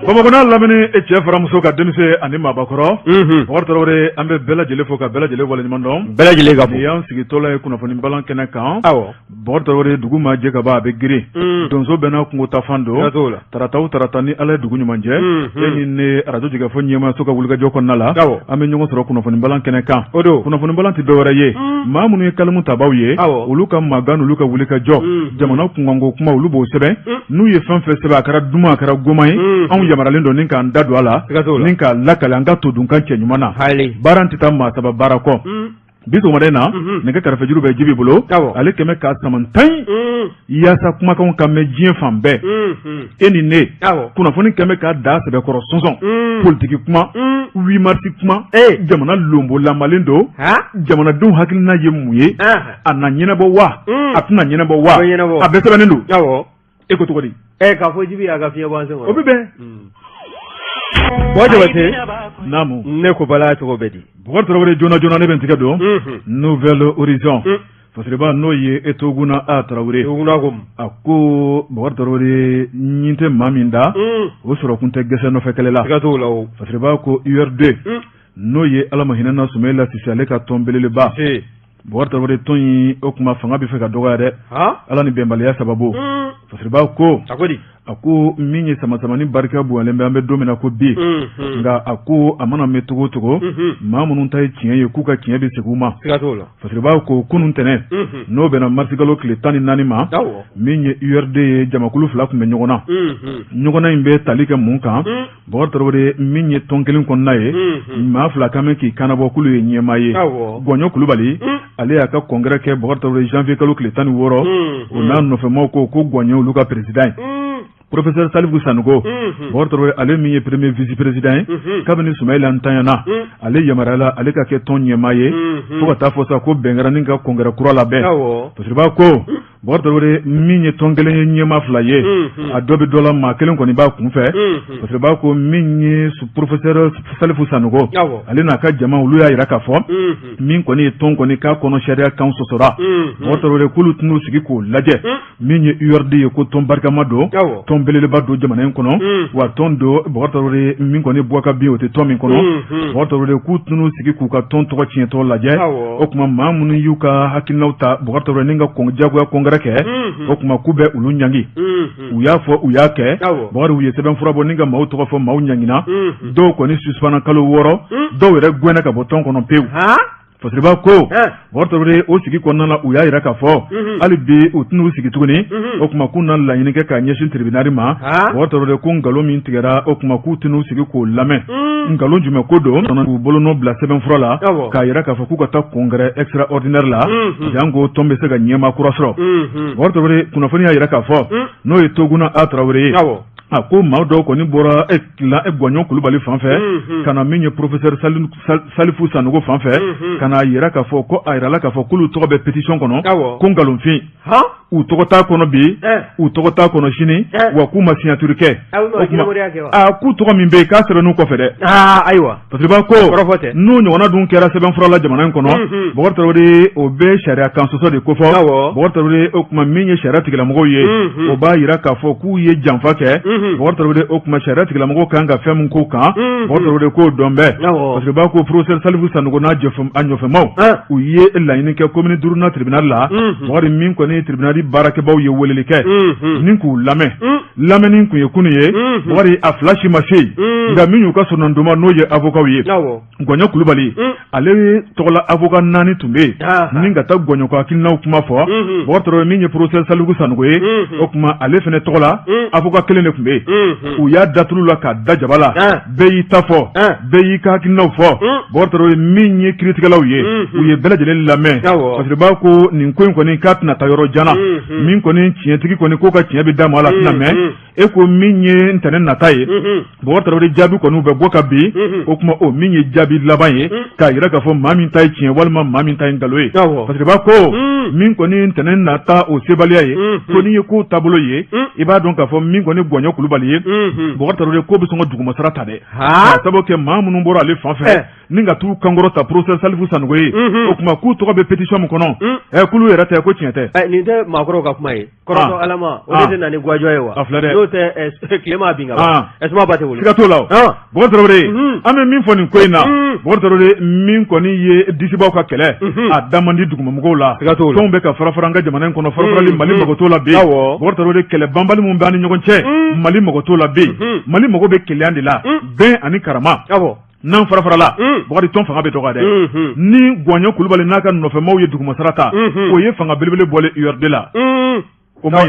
Bamakɔ lamini e cɛ faramuso ka denmisɛn ani maabakɔrɔ Tarawele an bɛ bɛɛ lajɛlen fo ka bɛɛ lajɛlen waleɲuman dɔn bɛɛ lajɛlen ka y'an sigitɔla ye kunnafoni balan kɛnɛ kan Tarawele dugu ma jɛ ka ban a bɛ girin donso bɛɛ n'a kungo ta fan don tarata ni ala dugu ɲuman cɛ e ni ne radio jigɛ fɔ ɲɛma so ka wulikajɔ kɔnɔna la an bɛ ɲɔgɔn sɔrɔ kunnafoni balan kɛnɛ kan o don kunnafoni balan tɛ dɔwɛrɛ ye maa minnu ye kalimu tabaw ye olu ka magan olu ka wulikajɔ jamana kunkanko kuma olu b'o sɛbɛn n'u ye fɛn fɛn sɛbɛn a kɛra duman a kɛra goma ye anw yamaralen don ni k'an da don a la ni k'a lakale an ka to dunkan cɛ ɲuman na baara tɛ taa maa saba baara kɔ bi sɔgɔmada in na nɛgɛ kɛrɛfɛjuru bɛ Jibi bolo ale kɛmɛ ka samantan yaasa kumakanw ka mɛn diɲɛ fan bɛɛ e ni ne kunnafoni kɛmɛ ka da sɛbɛkɔrɔ sɔnsɔn politiki kuma 8 mars kuma jamana lombo lamalen don jamanadenw hakilina ye mun ye a na ɲɛnabɔ wa a tɛna ɲɛnabɔ wa a bɛɛ sɛbɛnnen don e ko cogo di k'a fɔ Jibi a ka fiɲɛ bɔ an sen kɔrɔ o bɛ bɛn Jabate naamu ne ko bala cogo bɛ di Bukari Tarawele joona ne bɛ n tigɛ don Nouvelle Horizon Fasiriba n'o ye Etoguna A Tarawele a ko Bukari Tarawele ɲin tɛ maa min da o sɔrɔ kun tɛ gɛsɛ nɔfɛ kɛlɛ la Fasiriba ko UR2 n'o ye Ala ma hinɛ na Sumayila Sise ale ka tɔn belebeleba Bukari Tarawele tɔn in o kuma fanga bɛ fɛ ka dɔgɔya dɛ Ala ni bɛnbaliya sababu Fasiriba ko a ko min ye sama-samani barika bonyalen bɛ an bɛ don min na ko bi nka a ko a mana mɛn cogo o cogo maa minnu ta ye tiɲɛ ye k'u ka tiɲɛ bɛ segin u ma Fasiriba ko kunun tɛnɛn n'o bɛnna marsikalo tile 14 ma min ye URD ye jamakulu 2 tun bɛ ɲɔgɔn na ɲɔgɔnna in bɛ tali kɛ mun kan Bukari Tarawele min ye tɔn kelen kɔnɔna ye maa 2 kan mɛn k'i kanabɔ k'olu ye ɲɛmaa ye Gɔɲɔ Kulubali ale y'a ka congrès kɛ Bukari Tarawele janvier kalo tile 16 o n'a nɔfɛmaw ko Gɔɲɔ olu ka président ye Professeur Salifou Sanogo Bukari Tarawele ale min ye premier vice-président ye kabini Sumayila ntanyana ale yamaruyala ale ka kɛ tɔn ɲɛmaa ye fo ka taa fɔ sa ko bɛnkɛra ni ka congrès kura labɛn Fasiriba ko Bukari Tarawele min ye tɔn kelen ye ɲɛmaa 2 ye a dɔ bɛ dɔ la maa kelen kɔni b'a kunfɛ Fasiriba ko min ye Professeur Salifou Sanogo ale n'a ka jama olu y'a jira k'a fɔ min kɔni ye tɔn kɔni k'a kɔnɔ sariya kan sɔsɔra Bukari Tarawele k'olu tɛn'u sigi k'o lajɛ min ye URD ye ko tɔn barikama don tɔn belebeleba don jamana in kɔnɔ wa tɔn don Bukari Tarawele min kɔni bɔ ka bin o tɛ tɔn min kɔnɔ Bukari Tarawele k'u tɛn'u sigi k'u ka tɔn tɔgɔ tiɲɛtɔ lajɛ o tuma maa minnu y'u ka hakilinaw ta Bukari Tarawele ni ka jagoya kɔngɛrɛ kɛ o tuma k'u bɛ olu ɲangi u y'a fɔ u y'a kɛ Bukari u ye sɛbɛnfura bɔ ni ka maaw tɔgɔ fɔ maaw ɲangina dɔw kɔni suspendra kalo 6 dɔw yɛrɛ gɛnna ka bɔ tɔn kɔnɔ pewu Fasiriba ko Bukari Tarawele o sigi kɔnɔna la u y'a jira k'a fɔ hali bi u tɛn'u sigi tuguni o tuma k'u na laɲini kɛ k'a ɲɛsin tribunal ma Bukari Tarawele ko nkalon min tigɛra o tuma k'u tɛn'u sigi k'o lamɛn nkalon jumɛn ko don k'u bolonɔ bila sɛbɛnfura la k'a jira k'a fɔ k'u ka taa congrès extraordinaire la janko tɔn bɛ se ka ɲɛmaa kura sɔrɔ Bukari Tarawele kunnafoni y'a jira k'a fɔ n'o ye Toguna A Tarawele ye a ko maa dɔw kɔni bɔra Gɔɲɔ Kulubali fan fɛ ka na min ye Professeur Salifou Sanogo fan fɛ ka na yira k'a fɔ ko a yirala k'a fɔ k'olu tɔgɔ bɛ pétition kɔnɔ ko nkalonfin u tɔgɔ t'a kɔnɔ bi u tɔgɔ t'a kɔnɔ sini wa k'u ma signature kɛ k'u tɔgɔ min bɛ yen k'a sɛbɛnn'u kɔfɛ dɛ ayiwa Fasiriba ko n'o ɲɔgɔnna dun kɛra sɛbɛnfura la jamana in kɔnɔ Bukari Tarawele o bɛ sariya kan sɔsɔ de ko fɔ Bukari Tarawele o tuma min ye sariya tigilamɔgɔw ye o b'a jira k'a fɔ k'u ye janfa kɛ Bukari Tarawele o tuma sariya tigilamɔgɔw kan ka fɛn min k'o kan Bukari Tarawele k'o dɔn bɛɛ Fasiriba ko Professeur Salifou Sanogo n'a ɲɔfɛmaw u ye laɲini kɛ commune 5nan tribunal la Bukari min kɔni tribunal baarakɛbaaw ye weleli kɛ ni k'u lamɛnni tun ye kunun ye Bukari a 2 si ma se yen nka min y'u ka sɔnɔndoma n'o ye avocat ye Gɔɲɔ Kulubali ale tɔgɔla avocat 4 tun bɛ yen ni ka taa Gɔɲɔ ka hakilinaw kuma fɔ Bukari Tarawele min ye Professeur Salifou Sanogo ye o tuma ale fana tɔgɔla avocat 1 de tun bɛ yen u y'a datulu la k'a da jaba la bɛɛ y'i ta fɔ bɛɛ y'i ka hakilinaw fɔ Bukari Tarawele min ye kiiritigɛlaw ye u ye bɛɛ lajɛlen lamɛn Fasiriba ko nin ko in kɔni k'a tɛna taa yɔrɔ janna min kɔni tiɲɛtigi kɔni k'o ka tiɲɛ bɛ d'a ma la tɛna mɛn e ko min ye ntɛnɛn nata ye Bukari Tarawele jaabi kɔni bɛ bɔ ka bin o tuma o min ye jaabi laban ye k'a jira k'a fɔ maa min ta ye tiɲɛ walima maa min ta ye nkalon ye Fasiriba ko min kɔni ntɛnɛn nata o sebaliya ye ko n'i ye ko taabolo ye i b'a dɔn k'a fɔ min kɔni Gɔɲɔ Kulubali ye Boubacar Traoré ko bɛ sɔn ka duguma sara ta dɛ sababu kɛ maa minnu bɔra ale fan fɛ ni ka t'u kankɔrɔ ta procès Salifu Sanogo ye o kuma k'u tɔgɔ bɛ pétition min kɔnɔ k'ulu yɛrɛ tɛ ko tiɲɛ tɛ nin tɛ maakɔrɔw ka kuma ye kɔrɔtɔ Alama o de tɛ na ni gwajɔ ye wa n'o tɛ tilema bin ka ban Esuma ba tɛ wolo siga t'o la Boubacar Traoré an bɛ min fɔ nin ko in na Boubacar Traoré min kɔni ye disibaw ka kɛlɛ a da man di dugumamɔgɔw la fɛnw bɛ ka fara-fara an ka jamana in kɔnɔ fara-farali Mali mago t'o la bi Boubacar Traoré kɛlɛ banbali min bɛ an ni ɲɔgɔn cɛ Mali mago t'o la bi Mali mago bɛ kɛlɛya de la bɛn ani karama n'an fara-farala Boubacar tɔn fanga bɛ dɔgɔya dɛ ni Gwanyo Kulubali n'a ka nɔfɛmaw ye duguma sara ta o ye fanga belebele bɔlen URD la o ma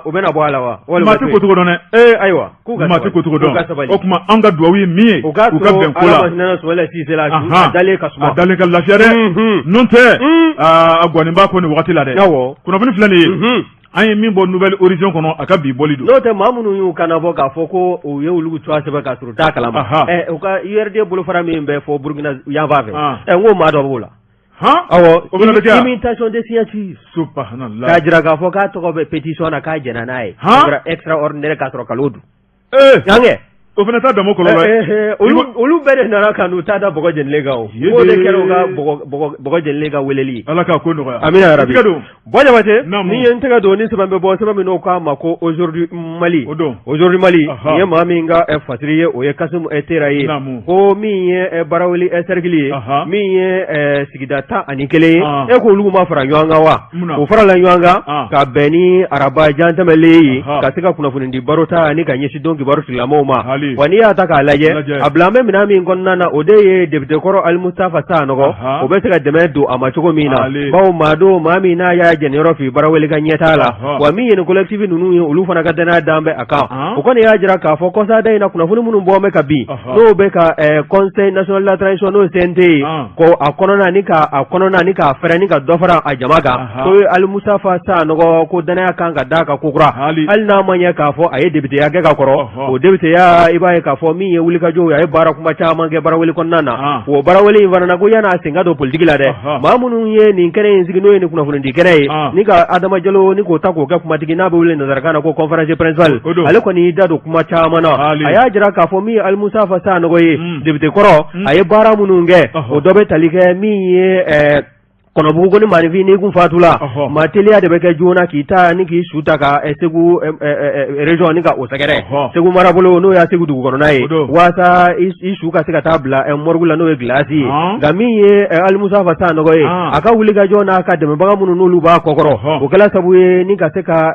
bɛna bɔ a la wa maa tɛ ko cogo dɔn dɛ ayiwa maa tɛ ko cogo dɔn o kuma an ka duwawu ye min ye u ka bɛn ko la a dalen ka lafiya dɛ n'o tɛ a Gwaninba ko nin wagati la dɛ kunnafoni filɛ nin ye an ye min bɔ Nouvelle Horizon kɔnɔ a ka bi bɔli don n'o tɛ maa minnu y'u kana bɔ k'a fɔ ko u ye olu cogoya sɛbɛn ka sɔrɔ u t'a kalama u ka URD bolofara min bɛ fɔ Burkina yanfan fɛ n ko maa dɔ b'o la o fana bɛ kɛ imitation de signature subhanallah k'a jira k'a fɔ k'a tɔgɔ bɛ pétition na k'a jɛna n'a ye extraordinaire k'a sɔrɔ kalo dun yankɛ o fana t'a dama kɔlɔlɔ olu bɛɛ de nana ka n'u ta da bɔgɔ jenilen kan o de kɛra u ka bɔgɔ jenilen ka weleli Ala k'a ko nɔgɔya amina yarabi bon Jabate ni ye n tɛgɛ don ni sɛbɛn bɛ bɔ sɛbɛn min n'o k'a ma ko aujourd'hui Mali Mali nin ye maa min ka fasiri ye o ye Kasimu Tera ye ko min ye Baraweli cercle ye min ye sigida 11 ye k'olu ma fara ɲɔgɔn kan wa o farala ɲɔgɔn kan ka bɛn ni araba jantɛmɛlen ye ka se ka kunnafoni di baro ta ani ka ɲɛsin don kibaru tigilamɔgɔw ma wa n'i y'a ta k'a lajɛ a bila an bɛ minɛn min kɔnɔna na o de ye député kɔrɔ Ali Mustafa Sanogo o bɛ se ka dɛmɛ don a ma cogo min na bawo maa min n'a y'a jɛniyɔrɔ f'i Baraweli ka ɲɛtaa la wa min ye nin collectif ninnu ye olu fana ka danaya dan bɛ a kan o kɔni y'a jira k'a fɔ kɔsada in na kunnafoni minnu bɔ bɛ ka bin n'o bɛ ka Conseil national de la transition n'o CNT ko a kɔnɔna ni k'a fɛrɛ ni ka dɔ fara a jama kan o ye Ali Mustafa Sanogo ko danaya kan ka d'a ka kokura hali n'a ma ɲɛ k'a fɔ a ye députéya kɛ ka kɔrɔ o députéya i b'a ye k'a fɔ min ye wulikajɔw ye a ye baara kuma caman kɛ Baraweli kɔnɔna na o Baraweli in fana na ko yan'a sen ka don politique la dɛ maa minnu ye nin kɛnɛ in sigi n'o ye nin kunnafoni di kɛnɛ ye ni ka Adama Jalo ni k'o ta k'o kɛ kumatigi n'a bɛ wele nanzarakan na ko conférence principale ale kɔni y'i da don kuma caman na a y'a jira k'a fɔ min ye Ali Mustafa Sanogo ye député kɔrɔ a ye baara minnu kɛ o dɔ bɛ tali kɛ min ye kɔnɔbugu ko ni maanifin n'i kun fatula maa teliya de bɛ kɛ joona k'i ta ni k'i su ta ka Segu région ni ka o sɛgɛrɛ Segu marabolo n'o y'a Segu dugu kɔnɔna ye waasa i su ka se ka taa bila morgue la n'o ye glace ye nka min ye Ali Mustafa Sanogo ye a ka wulikajɔ n'a ka dɛmɛbaga minnu n'olu b'a kɔkɔrɔ o kɛla sabu ye ni ka se ka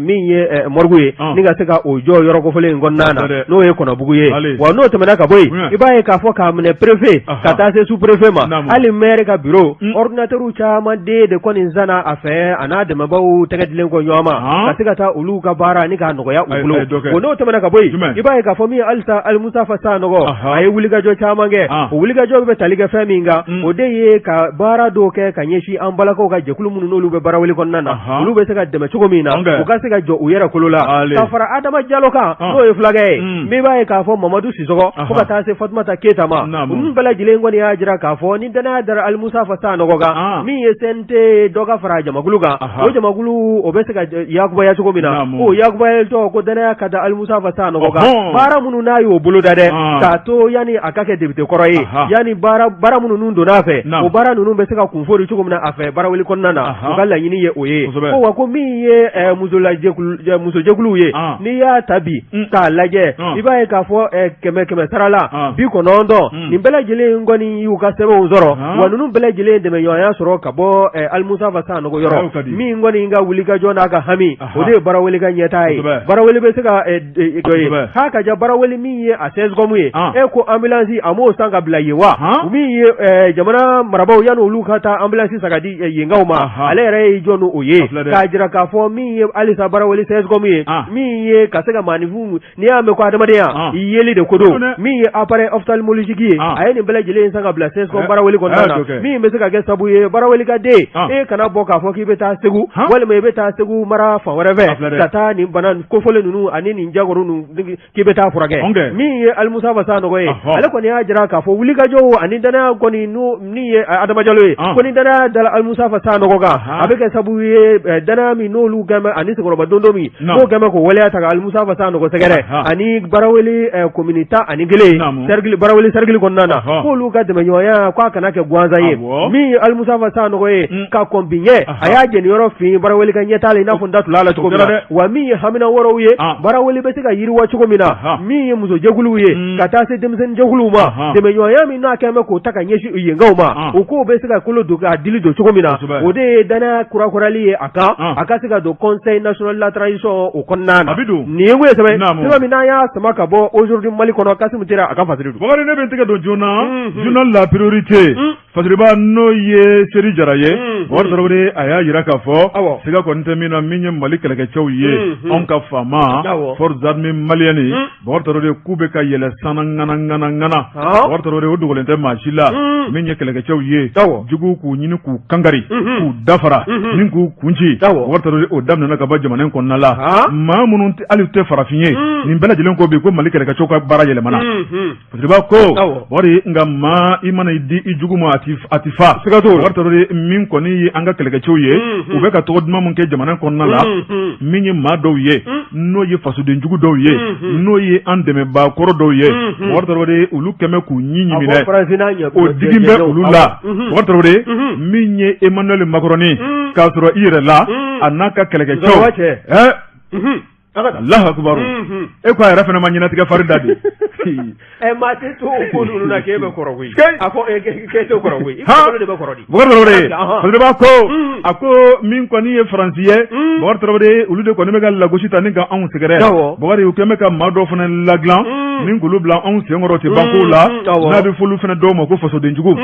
min ye morgue ye ni ka se ka o jɔ yɔrɔ kofɔlen in kɔnɔna na n'o ye kɔnɔbugu ye wa n'o tɛmɛna ka bɔ yen i b'a ye k'a fɔ k'a minɛ préfet ka taa se sous préfet ma hali maire ka bureau ordinateur caman de kɔni zana a fɛ a n'a dɛmɛbaaw tɛgɛdilen kɔ ɲɔgɔn ma ka se ka taa olu ka baara ni k'a nɔgɔya u bolo o n'o tɛmɛna ka bɔ yen i b'a ye k'a fɔ min halisa Ali Mustafa Sanogo a ye wulikajɔ caman kɛ o wulikajɔ bɛ tali kɛ fɛn min kan o de ye ka baara dɔw kɛ ka ɲɛsin an balakaw ka jɛkulu minnu n'olu bɛ Baraweli kɔnɔna na olu bɛ se ka dɛmɛ cogo min na u ka se ka jɔ u yɛrɛ kolo la ka fara Adama Jalo kan n'o ye fulakɛ ye min b'a ye k'a fɔ Mamadu Sisɔgɔ fo ka taa se Fatumata Keyita ma olu bɛɛ lajɛlen kɔni y'a jira k'a fɔ ni danaya dara Ali Mustafa Sanogo kan min ye CNT dɔ ka fara jamakulu kan o jamakulu o bɛ se ka yakubaya cogo min na o yakubaya tɔ ko danaya ka da Ali Mustafa Sanogo kan baara minnu n'a y'o bolo da dɛ k'a to yani a ka kɛ député kɔrɔ ye yani baara minnu donn'a fɛ o baara ninnu bɛ se ka kunfori cogo min na a fɛ Baraweli kɔnɔna na o ka laɲini ye o ye ko wa ko min ye musojɛkuluw ye n'i y'a ta bi k'a lajɛ i b'a ye k'a fɔ 100 sara la 90 nin bɛɛ lajɛlen kɔni y'u ka sɛbɛnw sɔrɔ wa ninnu bɛɛ lajɛlen dɛmɛɲɔgɔnya sɔrɔ ka bɔ Ali Mustafa Sanogo yɔrɔ min kɔni ka wulikajɔ n'a ka hami o de ye Baraweli ka ɲɛtaa ye Baraweli bɛ se ka dɔ ye k'a ka ja Baraweli min ye a CSCOM ye ko ambulance a m'o san ka bila yen wa min ye jamana marabaaw yanni olu ka taa ambulance san ka di yenkaw ma ale yɛrɛ ye jɔn o ye k'a jira k'a fɔ min ye halisa Baraweli CSCOM ye min ye ka se ka maanifinw n'i y'a mɛn ko adamadenya i yeli de ko don min ye appareil ophtalmologique ye a ye nin bɛɛ lajɛlen san ka bila CSCOM Baraweli kɔnɔna na min bɛ se ka kɛ sabu ye Baraweli ka den kana bɔ k'a fɔ k'i bɛ taa Segu walima i bɛ taa Segu mara fan wɛrɛ fɛ ka taa nin bana kofɔlen ninnu ani nin jagoro ninnu k'i bɛ taa furakɛ min ye Ali Mustafa Fasa no ye ale kɔni y'a jira k'a fɔ wulikajɔ ani danaya kɔni ni ye Adama Jalo ye ko ni danaya dala Alimusa Fasa nɔgɔ kan a bɛ kɛ sababu ye danaya min n'olu gɛnbɛ ani Sekɔrɔba Dondo min n'o gɛnbɛ ko waleya ta ka Alimusa Fasa nɔgɔ sɛgɛrɛ ani Baraweli commune 11 cercle Baraweli cercle kɔnɔna na k'olu ka dɛmɛɲɔgɔnya k'a kana kɛ gansan ye min Alimusa Fasa nɔgɔ ye ka kɔn bi ɲɛ a y'a jɛni yɔrɔ fin Baraweli ka ɲɛtaa la i n'a fɔ n da tula la cogo min na wa min ye hamina wɔrɔw ye Baraweli bɛ se ka yiriwa cogo min na min ye muso jɛkuluw ye ka taa se denmisɛnnin jɛkuluw ma dɛmɛɲɔgɔnya min n'a kɛn bɛ k'o ta ka ɲɛsin yenkaw ma o k'o bɛ se ka kolo don k'a dili don cogo min na o de ye danaya kurakurali ye a kan a ka se ka don conseil national de la transition o kɔnɔna na nin ye ko ye sɛbɛn min n'an y'a sama ka bɔ aujourd'hui Mali kɔnɔ Kasimu Tera a ka fasiri don Bakari ne bɛ n tɛgɛ don joona journal La Priorité fasiriba n'o ye Seri Jara ye Bakari Tarawele a y'a jira k'a fɔ siga kɔni tɛ min na min ye Mali kɛlɛkɛcɛw ye anw ka faama forces armées maliennes Bakari Tarawele k'u bɛ ka yɛlɛ sana ŋana Bakari Tarawele o dogolen tɛ maa si la min ye kɛlɛkɛcɛw ye jugu k'u ɲini k'u kangari k'u dafara ni k'u kunci Bakari Tarawele o daminɛna ka bɔ jamana in kɔnɔna la maa minnu hali tɛ farafin ye nin bɛɛ lajɛlen ko bi ko Mali kɛlɛkɛcɛw ka baara yɛlɛmana fasiriba ko wari nka maa i mana i di i jugu ma a ti fa Bakari Tarawele min kɔni ye an ka kɛlɛkɛcɛw ye u bɛ ka tɔgɔ duman min kɛ jamana kɔnɔna la min ye maa dɔw ye n'o ye fasodenjugu dɔw ye n'o ye an dɛmɛbaa kɔrɔ dɔw ye Bakari Tarawele olu kɛmɛ k'u ɲi ɲiminɛ o digi bɛ olu la Bakari Tarawele min ye Emmanuel Macron k'a sɔrɔ i yɛrɛ la a n'a ka kɛlɛkɛcɛw Allahu akbar e ko a yɛrɛ fana ma ɲɛnatigɛ fari da de maa tɛ to o ko ninnu na k'e bɛ kɔrɔ koyi a ko k'e tɛ kɔrɔ koyi i de bɛ kɔrɔ di Bakari Tarawele fasiriba ko a ko min kɔni ye Faransi ye Bakari Tarawele olu de kɔni bɛ ka lagosi ta ni ka anw sɛgɛrɛ Bakari u kɛn bɛ ka maa dɔ fana ladilan min k'olu bila anw senkɔrɔ tɛ banko la n'a bɛ fɔlu fana dɔw ma ko fasodenjugu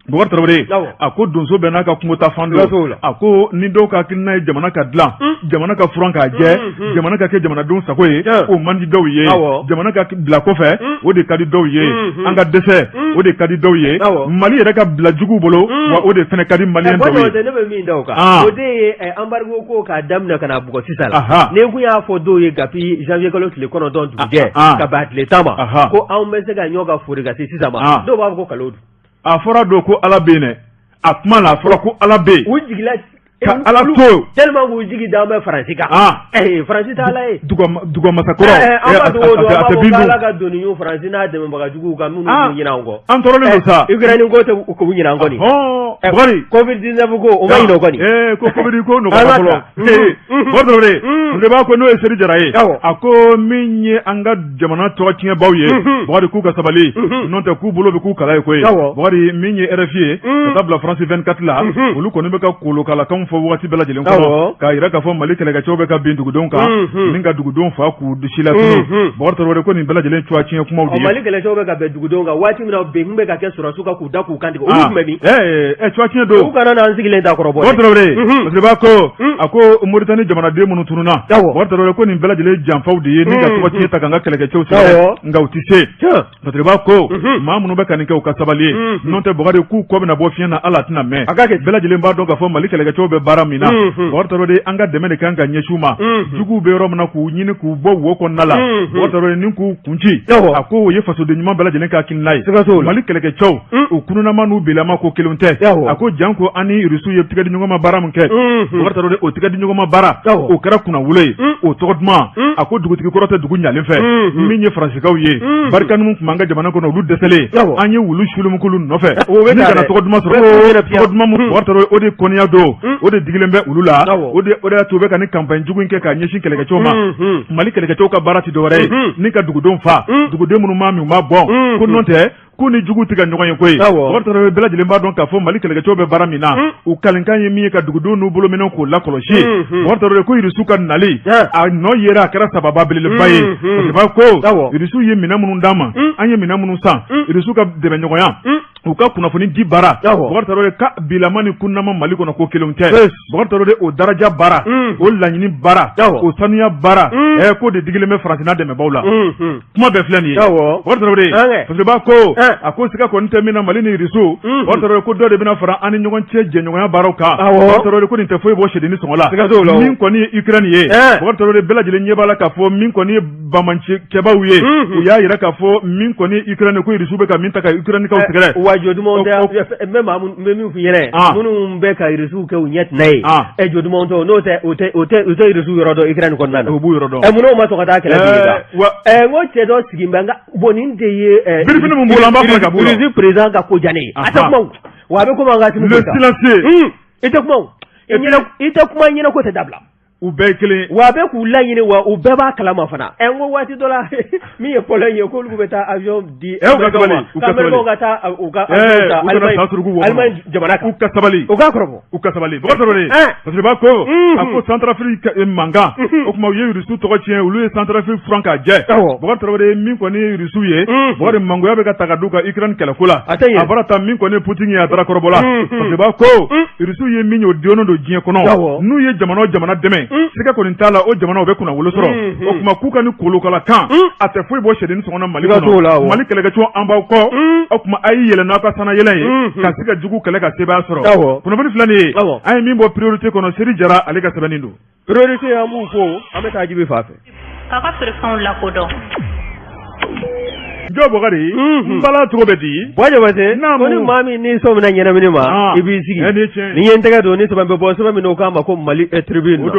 Bakari Tarawele a ko donso bɛɛ n'a ka kungo ta fan dɔ a ko ni dɔw ka hakilina ye jamana ka dilan jamana ka furan k'a jɛ jamana ka kɛ jamanadenw sago ye o man di dɔw ye jamana ka bila kɔfɛ o de ka di dɔw ye an ka dɛsɛ o de ka di dɔw ye Mali yɛrɛ ka bila juguw bolo wa o de fana ka di maliyɛn dɔw ye ne bɛ min da o kan o de ye embargo ko k'a daminɛ ka na bugɔ sisan la ne kun y'a fɔ dɔw ye depuis janvier kalo tile 9 dugujɛ ka bɛn a tile 10 ma ko anw bɛ se ka ɲɔgɔn ka fori ka se sisan ma dɔw b'a fɔ ko kalo don a fɔra don ko Ala bɛ yen dɛ a kuma la a fɔra ko Ala bɛ yen u jigila ka Ala to tellement k'u jigi d'an bɛ Faransi kan Faransi t'a la ye dugamasakɔrɔ an b'a dogo don an b'a fɔ k'Ala ka doni y'u Faransi n'a dɛmɛbagajuguw kan minnu b'u ɲinɛ an kɔ an tɔɔrɔlen don sa Ukraine ko tɛ k'u ɲinɛ an kɔ ni Bakari Covid 19 ko o ma ɲinɛ o kɔ ni ko Covid ko nɔgɔya fɔlɔ Bakari Tarawele o de b'a ko n'o ye Seri Jara ye a ko min ye an ka jamana tɔgɔ tiɲɛbaaw ye Bakari k'u ka sabali n'o tɛ k'u bolo bɛ k'u kala ye koyi Bakari min ye RFI ye ka taa bila France 24 la olu kɔni bɛ ka kolokalakanw fɔ waati bɛɛ lajɛlen kɔnɔ k'a yira k'a fɔ Mali kɛlɛkɛcɛw bɛ ka bin dugudenw kan ni ka dugudenw fa k'u disi la tunu Bakari Tarawele ko nin bɛɛ lajɛlen cogoya tiɲɛ kumaw de ye Mali kɛlɛkɛcɛw bɛ ka bɛn dugudenw kan waati min na bɛn bɛ ka kɛ sɔrɔsiw kan k'u da k'u kan tigɛ olu tun bɛ min cogoya tiɲɛ don u kana n'an sigilen ta kɔrɔ bɔ Bakari Tarawele parce que b'a ko a ko Mauritanie jamanaden minnu tununa Bakari Tarawele ko nin bɛɛ lajɛlen janfaw de ye ni ka tɔgɔ tiɲɛ ta k'an ka kɛlɛkɛcɛw sɛgɛrɛ nka u tɛ se parce que b'a ko maa minnu bɛ ka nin kɛ u ka sabali ye n'o tɛ Bakari k'u kɔ bɛna bɔ fiɲɛ na ala tɛna mɛn bɛɛ lajɛlen b'a dɔn k'a fɔ Mali kɛlɛkɛcɛw bɛ baara min na Bakari Tarawele an ka dɛmɛ de kan ka ɲɛsin u ma juguw bɛ yɔrɔ min na k'u ɲini k'u bɔ wo kɔnɔna la Bakari Tarawele ni k'u kunci a ko o ye fasoden ɲuman bɛɛ lajɛlen ka hakilina ye Mali kɛlɛkɛcɛw u kununama n'u bilama ko kelen tɛ a ko jan ko an ni Rusiw ye tigɛdi ɲɔgɔn ma baara min kɛ Bakari Tarawele o tigɛdi ɲɔgɔn ma baara o kɛra kunnawolo ye o tɔgɔ duman a ko dugutigi kɔrɔ tɛ dugu ɲalen fɛ min ye Faransikaw ye barikanimu tun b'an ka jamana kɔnɔ olu dɛsɛlen an ye wulu sulumukulu nɔfɛ ni kana tɔgɔ duman sɔrɔ tɔgɔ duman min Bakari Tarawele o de kɔniya don o de digilen bɛ olu la o de y'a to bɛ ka ni campagne jugu in kɛ k'a ɲɛsin kɛlɛkɛcɛw ma Mali kɛlɛkɛcɛw ka baara ti dɔwɛrɛ ye ni ka dugudenw fa duguden minnu maa min u ma bɔn ko nɔ tɛ k'u ni jugu tigɛ ɲɔgɔn ye koyi Bakari Tarawele bɛɛ lajɛlen b'a dɔn k'a fɔ Mali kɛlɛkɛcɛw bɛ baara min na u kalenkan ye min ye ka dugudenw n'u bolominɛw k'o lakɔlɔsi Bakari Tarawele ko Irisiw ka nali a nɔ yera a kɛra sababa belebeleba ye parce que ko Irisiw ye minɛn minnu d'an ma an ye minɛn minnu san Irisiw ka dɛmɛɲɔgɔnya u ka kunnafoni di baara Boubacar Traoré ka bilama ni kunnama Mali kɔnɔ ko kelenw tɛ Boubacar Traoré o daraja baara o laɲini baara o sanuya baara ko de digilen bɛ Faransi n'a dɛmɛbaaw la kuma bɛɛ filɛ nin ye Boubacar Traoré Fasiba ko a ko siga kɔni tɛ min na Mali ni Russie Boubacar Traoré ko dɔ de bɛna fara an ni ɲɔgɔn cɛ jɛɲɔgɔnya baaraw kan Boubacar Traoré ko nin tɛ foyi bɔ sɛdenni sɔngɔ la min kɔni ye Ukraine ye Boubacar Traoré bɛɛ lajɛlen ɲɛ b'a la k'a fɔ min kɔni ye bamancɛbaw ye u y'a yira k'a fɔ min kɔni ye Ukraine ko Russie bɛ ka min ta ka Ukraine kaw sɛgɛrɛ wa jɔdumanw tɛ n bɛ min f'i ɲɛna minnu bɛ ka Russie kɛ u ɲɛ tinɛ ye jɔdumanw tɛ n'o tɛ u tɛ Russie yɔrɔ dɔn Ukraine kɔnɔna na u b'u yɔrɔ dɔn munnu ma sɔn ka taa kɛlɛ n ko cɛ dɔ sigi bɛ nka bon nin de ye birifini mun b'o la an b'a fɔ ka b'o la Russie président ka ko diya ne ye a tɛ kuma wa a bɛ komi an ka sini le silencieux i tɛ kuma i tɛ kuma ɲɛna ko tɛ dabila u bɛɛ kelen wa bɛ k'u laɲini wa u bɛɛ b'a kalama fana n ko waati dɔ la min ye Pologne ye k'olu bɛ taa avion di Américains ka taa u ka Allemagne jamana kan u ka sabali Boubacar Traoré parce que b'a ko a ko Centrafrique mankan o tuma u ye Russie tɔgɔ tiɲɛ olu ye Centrafrique furan k'a jɛ Boubacar Traoré min kɔni ye Russie ye Boubacar mangoya bɛ ka ta ka d'u ka Ukraine kɛlɛko la a fɔra ta min kɔni ye Poutine ye a dara kɔrɔbɔla parce que b'a ko Russie ye min ye o dɔnnen don diɲɛ kɔnɔ n'u ye jamana o jamana dɛmɛ siga kɔni t'a la o jamana o bɛ kunna wolo sɔrɔ o tuma k'u ka ni kolokala kan a tɛ foyi bɔ sɛdenni sɔngɔ na Mali kɔnɔ Mali kɛlɛkɛcɛw an b'aw kɔ o tuma a y'i yɛlɛ n'aw ka sana yɛlɛ ye ka se ka jugu kɛlɛ ka sebaya sɔrɔ kunnafoni filɛ nin ye an ye min bɔ priorité kɔnɔ Seri Jara ale ka sɛbɛnni don priorité an b'u fo an bɛ taa Jibi fa fɛ k'a ka feerefɛnw lakodɔn jɔ Boubacar n bala cogo bɛ di Jabate ko ni maa min ni sɔn mina ɲɛnamini ma i b'i sigi ni ye n tɛgɛ don ni sɛbɛn bɛ bɔ sɛbɛn min n'o k'a ma ko Mali Tribune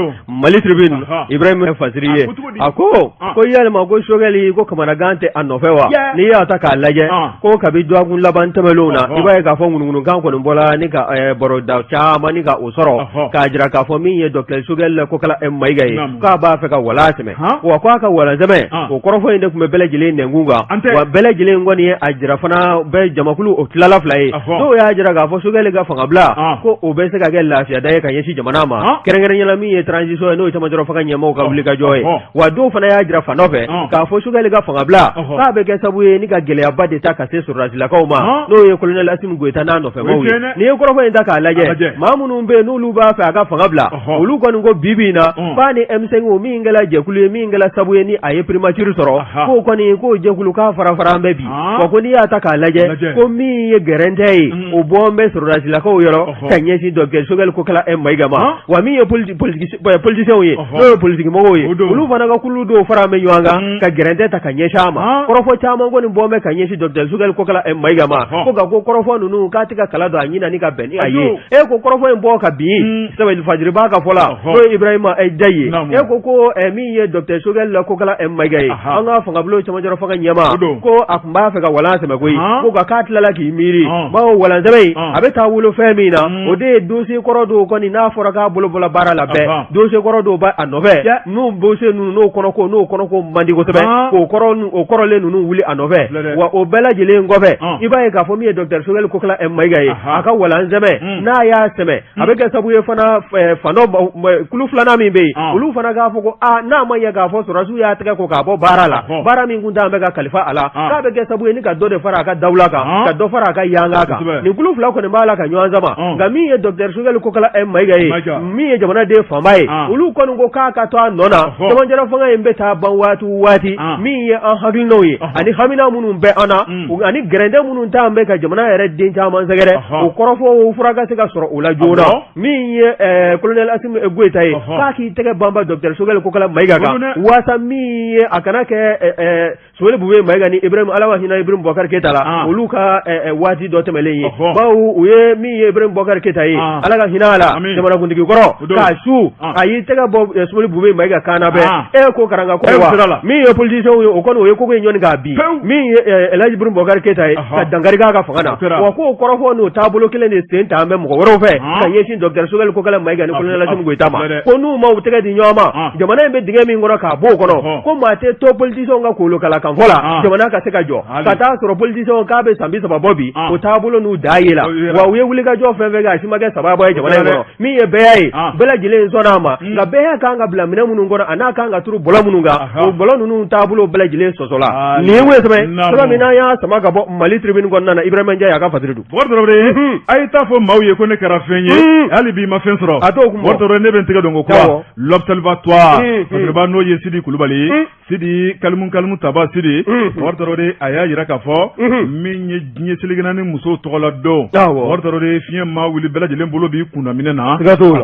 Ibrahim Fasiri ye a ko yalima ko Choguel ko kamanagan tɛ a nɔfɛ wa n'i y'a ta k'a lajɛ ko kabi dɔgɔkun laban tɛmɛnlenw na i b'a ye k'a fɔ ŋunuŋunukan kɔni bɔla ni ka baroda caman ni ka o sɔrɔ k'a jira k'a fɔ min ye Dr Choguel ko kala Mayiga ye k'a b'a fɛ ka wala tɛmɛ wa k'a ka wala tɛmɛ o kɔrɔfɔ in de tun bɛ bɛɛ lajɛlen nɛnkun kan wa bɛɛ lajɛlen kɔni ye a jira fana bɛɛ jamakulu o tilala fila ye dɔw y'a jira k'a fɔ Choguel ka fangabila ko o bɛ se ka kɛ lafiyada ye ka ɲɛsin jamana ma kɛrɛnkɛrɛnyala min ye transition ye n'o ye camancɛrɔ fanga ɲɛmaaw ka wulikajɔ ye wa dɔw fana y'a jira fan nɔfɛ k'a fɔ Choguel ka fangabila k'a bɛ kɛ sababu ye ni ka gɛlɛyaba de ta ka se sɔrɔdasilakaw ma n'o ye colonel Assimi Goïta n'a nɔfɛmaw ye n'i ye kɔrɔfɔ in ta k'a lajɛ maa minnu bɛ yen n'olu b'a fɛ a ka fangabila olu kɔni ko bi in na f'a ni M5 min kɛla jɛkulu ye min kɛla sababu ye ni a ye primature sɔrɔ k'o kɔni k'o jɛkulu k'a fara an bɛ bi wa ko n'i y'a ta k'a lajɛ ko min ye gɛrɛntɛ ye o bɔ n bɛ sɔrɔdasilakaw yɔrɔ ka ɲɛsin Dr Choguel ko kɛla Mayiga ma wa min ye politicien ye n'o ye politigimɔgɔw ye olu fana ka kulu dɔw fara an bɛ ɲɔgɔn kan ka gɛrɛntɛ ta ka ɲɛsin a ma kɔrɔfɔ caman kɔni bɔ n bɛ ka ɲɛsin Dr Choguel ko kɛla Mayiga ma ko nka ko kɔrɔfɔ ninnu k'a tɛ ka kala don a ɲina ni ka bɛn ni a ye ko kɔrɔfɔ in bɔ ka bin Sabali Fajiri b'a ka fɔ la n'o ye Ibrahima Jaye ko min ye Dr Choguel ko kɛla Mayiga ye an ka fangabulon camancɛrɔ fanga ɲɛma ko a tun b'a fɛ ka walan tɛmɛ koyi ko ka k'a tilala k'i miiri bawo walan tɛmɛ in a bɛ taa wolo fɛn min na o de ye dossier kɔrɔ dɔw kɔni n'a fɔra k'a bolo bɔla baara la bɛɛ dossier kɔrɔ dɔw b'a a nɔfɛ n'u dossier ninnu n'o kɔnɔko man di kosɛbɛ k'o kɔrɔlen ninnu wuli a nɔfɛ wa o bɛɛ lajɛlen kɔfɛ i b'a ye k'a fɔ min ye Dr Choguel ko kɛla Mayiga ye a ka walan tɛmɛ n'a y'a tɛmɛ a bɛ kɛ sababu ye fana fan dɔ kulu filanan min bɛ yen olu fana k'a fɔ ko n'a ma ɲɛ k'a fɔ sɔrɔdasiw y'a tɛgɛ ko k'a bɔ baara la baara min kun t'an bɛ ka kalifa a la k'a bɛ kɛ sababu ye ni ka dɔ de fara a ka dawula kan ka dɔ fara a ka yanga kan nin kulu fila kɔni b'a la ka ɲɔgɔn sama nka min ye Dr Choguel ko kɛla Mayiga ye min ye jamanaden fanba ye olu kɔni ko k'a ka to a nɔ na camancɛla fanga in bɛ taa ban waati min ye an hakilinaw ye ani hamina minnu bɛ an na ani gɛrɛntɛ minnu t'an bɛ ka jamana yɛrɛ den caman sɛgɛrɛ o kɔrɔfɔ o fura ka se ka sɔrɔ o la joona min ye colonel Assimi Goïta ye k'a k'i tɛgɛ banba Dr Choguel ko kɛla Mayiga kan waasa min ye a kana kɛ Souleymane Bouvé Mayiga ni Ibrahim Ala hinɛ Ibrahim Boubacar Keita la olu ka waati dɔ tɛmɛlen ye bawo u ye min ye Ibrahim Boubacar Keita ye Ala ka hinɛ a la jamanakuntigi kɔrɔ k'a su a y'i tɛgɛ bɔ Souleymane Bouvé Mayiga kan na bɛɛ ko karanga ko wa min ye politicien ye o kɔni o ye koko in ɲɔni k'a bi min ye El Hadji Ibrahim Boubacar Keita ye ka dankari k'a ka fanga na wa k'o kɔrɔfɔ n'o taabolo kelen de sen ta an bɛ mɔgɔ wɛrɛw fɛ ka ɲɛsin Dr Choguel ko kɛla Mayiga ni colonel Assimi Goïta ma ko n'u ma u tɛgɛ di ɲɔgɔn ma jamana in bɛ dingɛ min kɔnɔ k'a b'o kɔnɔ ko maa tɛ to politicien ka kolo kala kan fɔ la jamana ka se ka jɔ ka taa sɔrɔ politicien k'a bɛ san 30 bɔ bi o taabolo n'u da ye la wa u ye wulikajɔ fɛn fɛn kɛ a si ma kɛ sababa ye jamana in kɔnɔ min ye bɛɛ ye bɛɛ lajɛlen sɔnna a ma nka bɛɛ kan ka bila minɛ minnu kɔnɔ a n'a kan ka turu bɔlɔ minnu kan o bɔlɔ ninnu taabolo bɛɛ lajɛlen sɔsɔla nin ye mun ye sɛbɛn min n'an y'a sama ka bɔ Mali tribune kɔnɔna na Ibrahima Ndiaye a ka fasiri don a ye taa fɔ maaw ye ko ne kɛra fɛn ye hali bi ma fɛn sɔrɔ a t'o kun bɔ ne bɛ n tɛgɛ dɔn ko quoi l'observatoire fasiriba n'o ye Sidi Kulubali Sidi kalimu taba Sidi wɔrɔtɔrɔ a y'a yira k'a fɔ min ye diɲɛ seligina ni muso tɔgɔla don wɔrɔtɔrɔ fiɲɛ maa wuli bɛɛ lajɛlen bolo b'i kundaminɛ na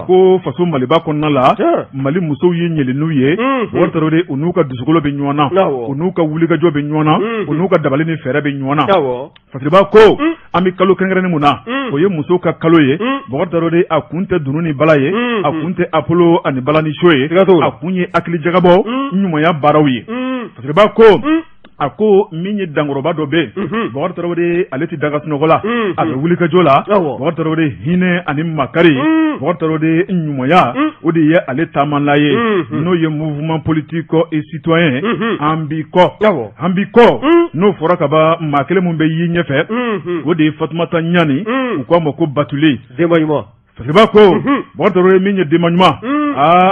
ko faso Maliba kɔnɔna la Mali musow ye ɲɛli n'u ye wɔrɔtɔrɔ u n'u ka dusukolo bɛ ɲɔgɔn na u n'u ka wulikajɔ bɛ ɲɔgɔn na u n'u ka dabali ni fɛɛrɛ bɛ ɲɔgɔn na fasiriba ko an bɛ kalo kɛrɛnkɛrɛnnen mun na o ye musow ka kalo ye wɔrɔtɔrɔ a kun tɛ dunu ni bala ye a kun tɛ Apollo ani bala ni so ye a kun ye hakili jagabɔ ɲumanya baaraw ye fasiriba ko a ko min ye dankɔrɔba dɔ bɛ Bɔkari Tarawele ale tɛ daga sunɔgɔ la a bɛ wulikajɔ la Bɔkari Tarawele hinɛ ani makari Bɔkari Tarawele ɲumanya o de ye ale taamala ye n'o ye mouvement politique et citoyen an b'i kɔ n'o fɔra ka ban maa kelen min bɛ yi ɲɛfɛ o de ye Fatumata Ɲani u k'a ma ko Batule fasiriba ko Bɔkari Tarawele min ye denba ɲuman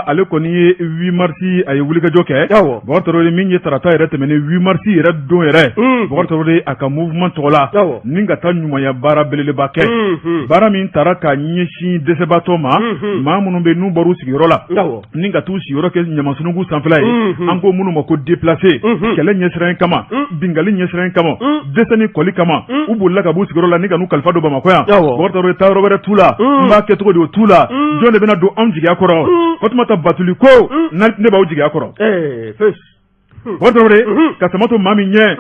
ale kɔni ye 8 mars a ye wulikajɔ kɛ Bɔkari Tarawele min ye tarata yɛrɛ tɛmɛnen 8 mars yɛrɛ don yɛrɛ Bɔkari Tarawele a ka mouvement tɔgɔ la ni ka taa ɲumanya baara belebeleba kɛ baara min taara ka ɲɛsin dɛsɛbaatɔ ma maa minnu bɛ n'u bɔr'u sigiyɔrɔ la ni ka t'u sigiyɔrɔ kɛ ɲamasunugu sanfɛla ye an ko minnu ma ko déplacé kɛlɛ ɲɛsiranɲɛ kama bingali ɲɛsiranɲɛ kama dɛsɛ ni kɔli kama u bolila ka b'u sigiyɔrɔ la ni ka n'u kalifa don Bamakɔ yan Bɔkari Tarawele taa yɔrɔ wɛrɛ t'u la n b'a kɛ cogo di o t'u la jɔn de bɛna don anw jigiya kɔrɔ Fatumata Batuli ko ne b'aw jigiya kɔrɔ Bɔkari Tarawele ka sama to maa min ɲɛ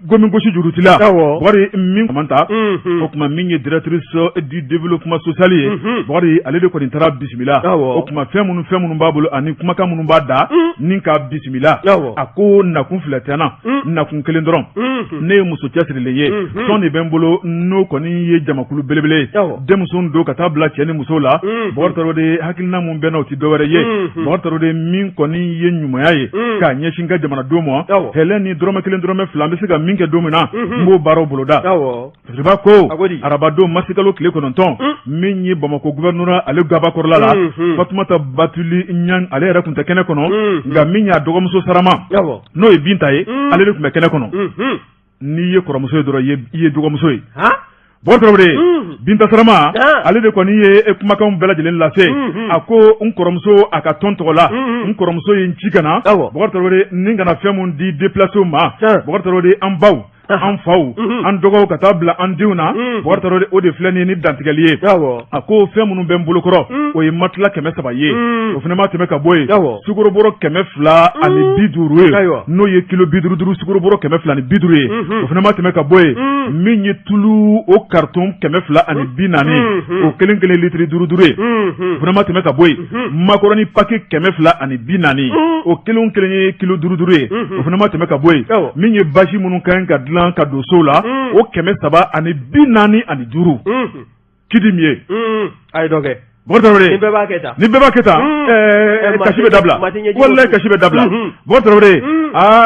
gomi gosi juruti la Bɔkari min man ta o tuma min ye directrice du développement social ye Bɔkari ale de kɔni taara bisimila o tuma fɛn minnu b'a bolo ani kumakan minnu b'a da ni ka bisimila a ko nakun fila tɛ na nakun kelen dɔrɔn ne ye muso cɛsirilen ye tɔn de bɛ n bolo n'o kɔni ye jamakulu belebele ye denmuso don ka taa bila cɛ ni muso la Bɔkari Tarawele hakilina min bɛ na o tɛ dɔwɛrɛ ye Bɔkari Tarawele min kɔni ye ɲumanya ye k'a ɲɛsin ka jamana don ma hɛlɛ ni dɔrɔmɛ kelen dɔrɔmɛ fila an bɛ se ka min kɛ don min na n b'o baaraw boloda fasiriba ko arabadon masikalo tile 9 min ye Bamakɔ gouverneur ale gabakɔrɔla la Fatumata Batuli Ɲani ale yɛrɛ tun tɛ kɛnɛ kɔnɔ nka min y'a dɔgɔmuso sarama n'o ye Binta ye ale de tun bɛ kɛnɛ kɔnɔ n'i ye kɔrɔmuso ye dɔrɔn i ye dɔgɔmuso ye Bɔkari Tarawele Binta Sarama ale de kɔni ye kumakanw bɛɛ lajɛlen lase a ko n kɔrɔmuso a ka tɔn tɔgɔ la n kɔrɔmuso ye n ci ka na Bɔkari Tarawele ni kana fɛn mun di déplacé ma Bɔkari Tarawele an baw an faw an dɔgɔw ka taa bila an denw na Bɔkari Tarawele o de filɛ nin ye ni dantigɛli ye a ko fɛn minnu bɛ n bolokɔrɔ o ye matela 300 ye o fana ma tɛmɛ ka bɔ yen sukorobɔrɔ 200 ani 50 ye n'o ye kilo 55 sukorobɔrɔ 200 ani 50 ye o fana ma tɛmɛ ka bɔ yen min ye tulu o carton 200 ani 40 o kelen kelen litiri 5 ye o fana ma tɛmɛ ka bɔ yen macaroni paquet 200 ani 40 o kelen kelen ye kilo 5 ye o fana ma tɛmɛ ka bɔ yen min ye basi minnu kan ka dilan ka don so la o 300 ani 45 kidi min ye a ye dɔ kɛ Bɔkari Tarawele ni bɛɛ b'a kɛ tan kasi bɛ dabila wallahi kasi bɛ dabila Bɔkari Tarawele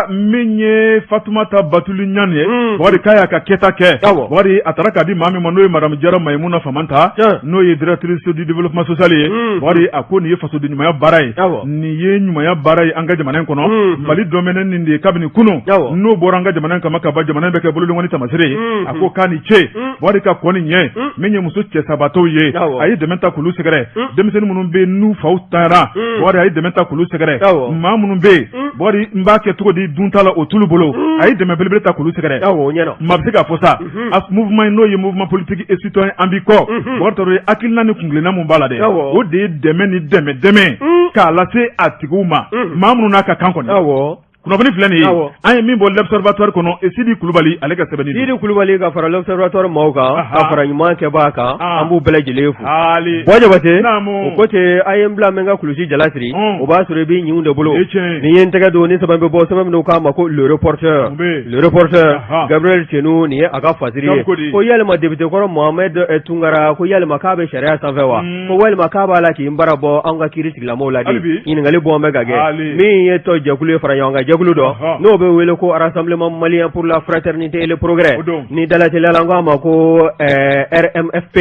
min ye Fatumata Batuli Ɲani ye Bɔkari k'a y'a ka kɛta kɛ Bɔkari a taara k'a di maa min ma n'o ye madame Jara Mayimuna Famanta n'o ye directrice du développement social ye Bɔkari a ko nin ye fasoden ɲumanya baara ye nin ye ɲumanya baara ye an ka jamana in kɔnɔ Mali domaine nin de ye kabini kunun n'o bɔra an ka jamana in kama ka ban jamana in bɛ kɛ bolodengɔni tamasire ye a ko k'a ni ce Bɔkari ka kɔ nin ɲɛ min ye muso cɛ sabatɔw ye a ye dɛmɛ ta k'olu sɛgɛrɛ denmisɛnnin minnu bɛ n'u faw tanyara Bɔkari a ye dɛmɛ ta k'olu sɛgɛrɛ maa minnu bɛ yen Bɔkari n b'a kɛ cogo di dun t'a la o t'olu bolo a ye dɛmɛ belebele ta k'olu sɛgɛrɛ maa bɛ se k'a fɔ sa a mouvement n'o ye mouvement politique et citoyen an b'i kɔ Bɔkari Tarawele hakilina ni kungilenna mun b'a la dɛ o de ye dɛmɛ ni dɛmɛ k'a lase a tigiw ma maa minnu n'a ka kan kɔni kunnafoni filɛ nin ye an ye min bɔ l'observatoire kɔnɔ Sidi Kulubali ale ka sɛbɛnni Sidi Kulubali ka fara l'observatoire maaw kan ka fara ɲuman kɛbaa kan an b'u bɛɛ lajɛlen fo Bɔ Jabate o ko ten a ye n bila n bɛ n ka kulusi jalasiri o b'a sɔrɔ i b'i ɲinw de bolo nin ye n tɛgɛ don ni sɛbɛn bɛ bɔ sɛbɛn min k'a ma ko le reporter Gabriel Tienu nin ye a ka fasiri ye ko yalima député kɔrɔ Mohamed Tunkara ko yalima k'a bɛ sariya sanfɛ wa ko walima k'a b'a la k'i n bara bɔ an ka kiiri tigilamɔgɔw la de ɲininkali bɔ n bɛ ka kɛ min ye tɔ jɛkulu ye fara ɲɔgɔn kan jɛkulu dɔ n'o bɛ wele ko Rassemblement Malien pour la Fraternité et le Progrès ni dalatɛla la ko a ma ko RMFP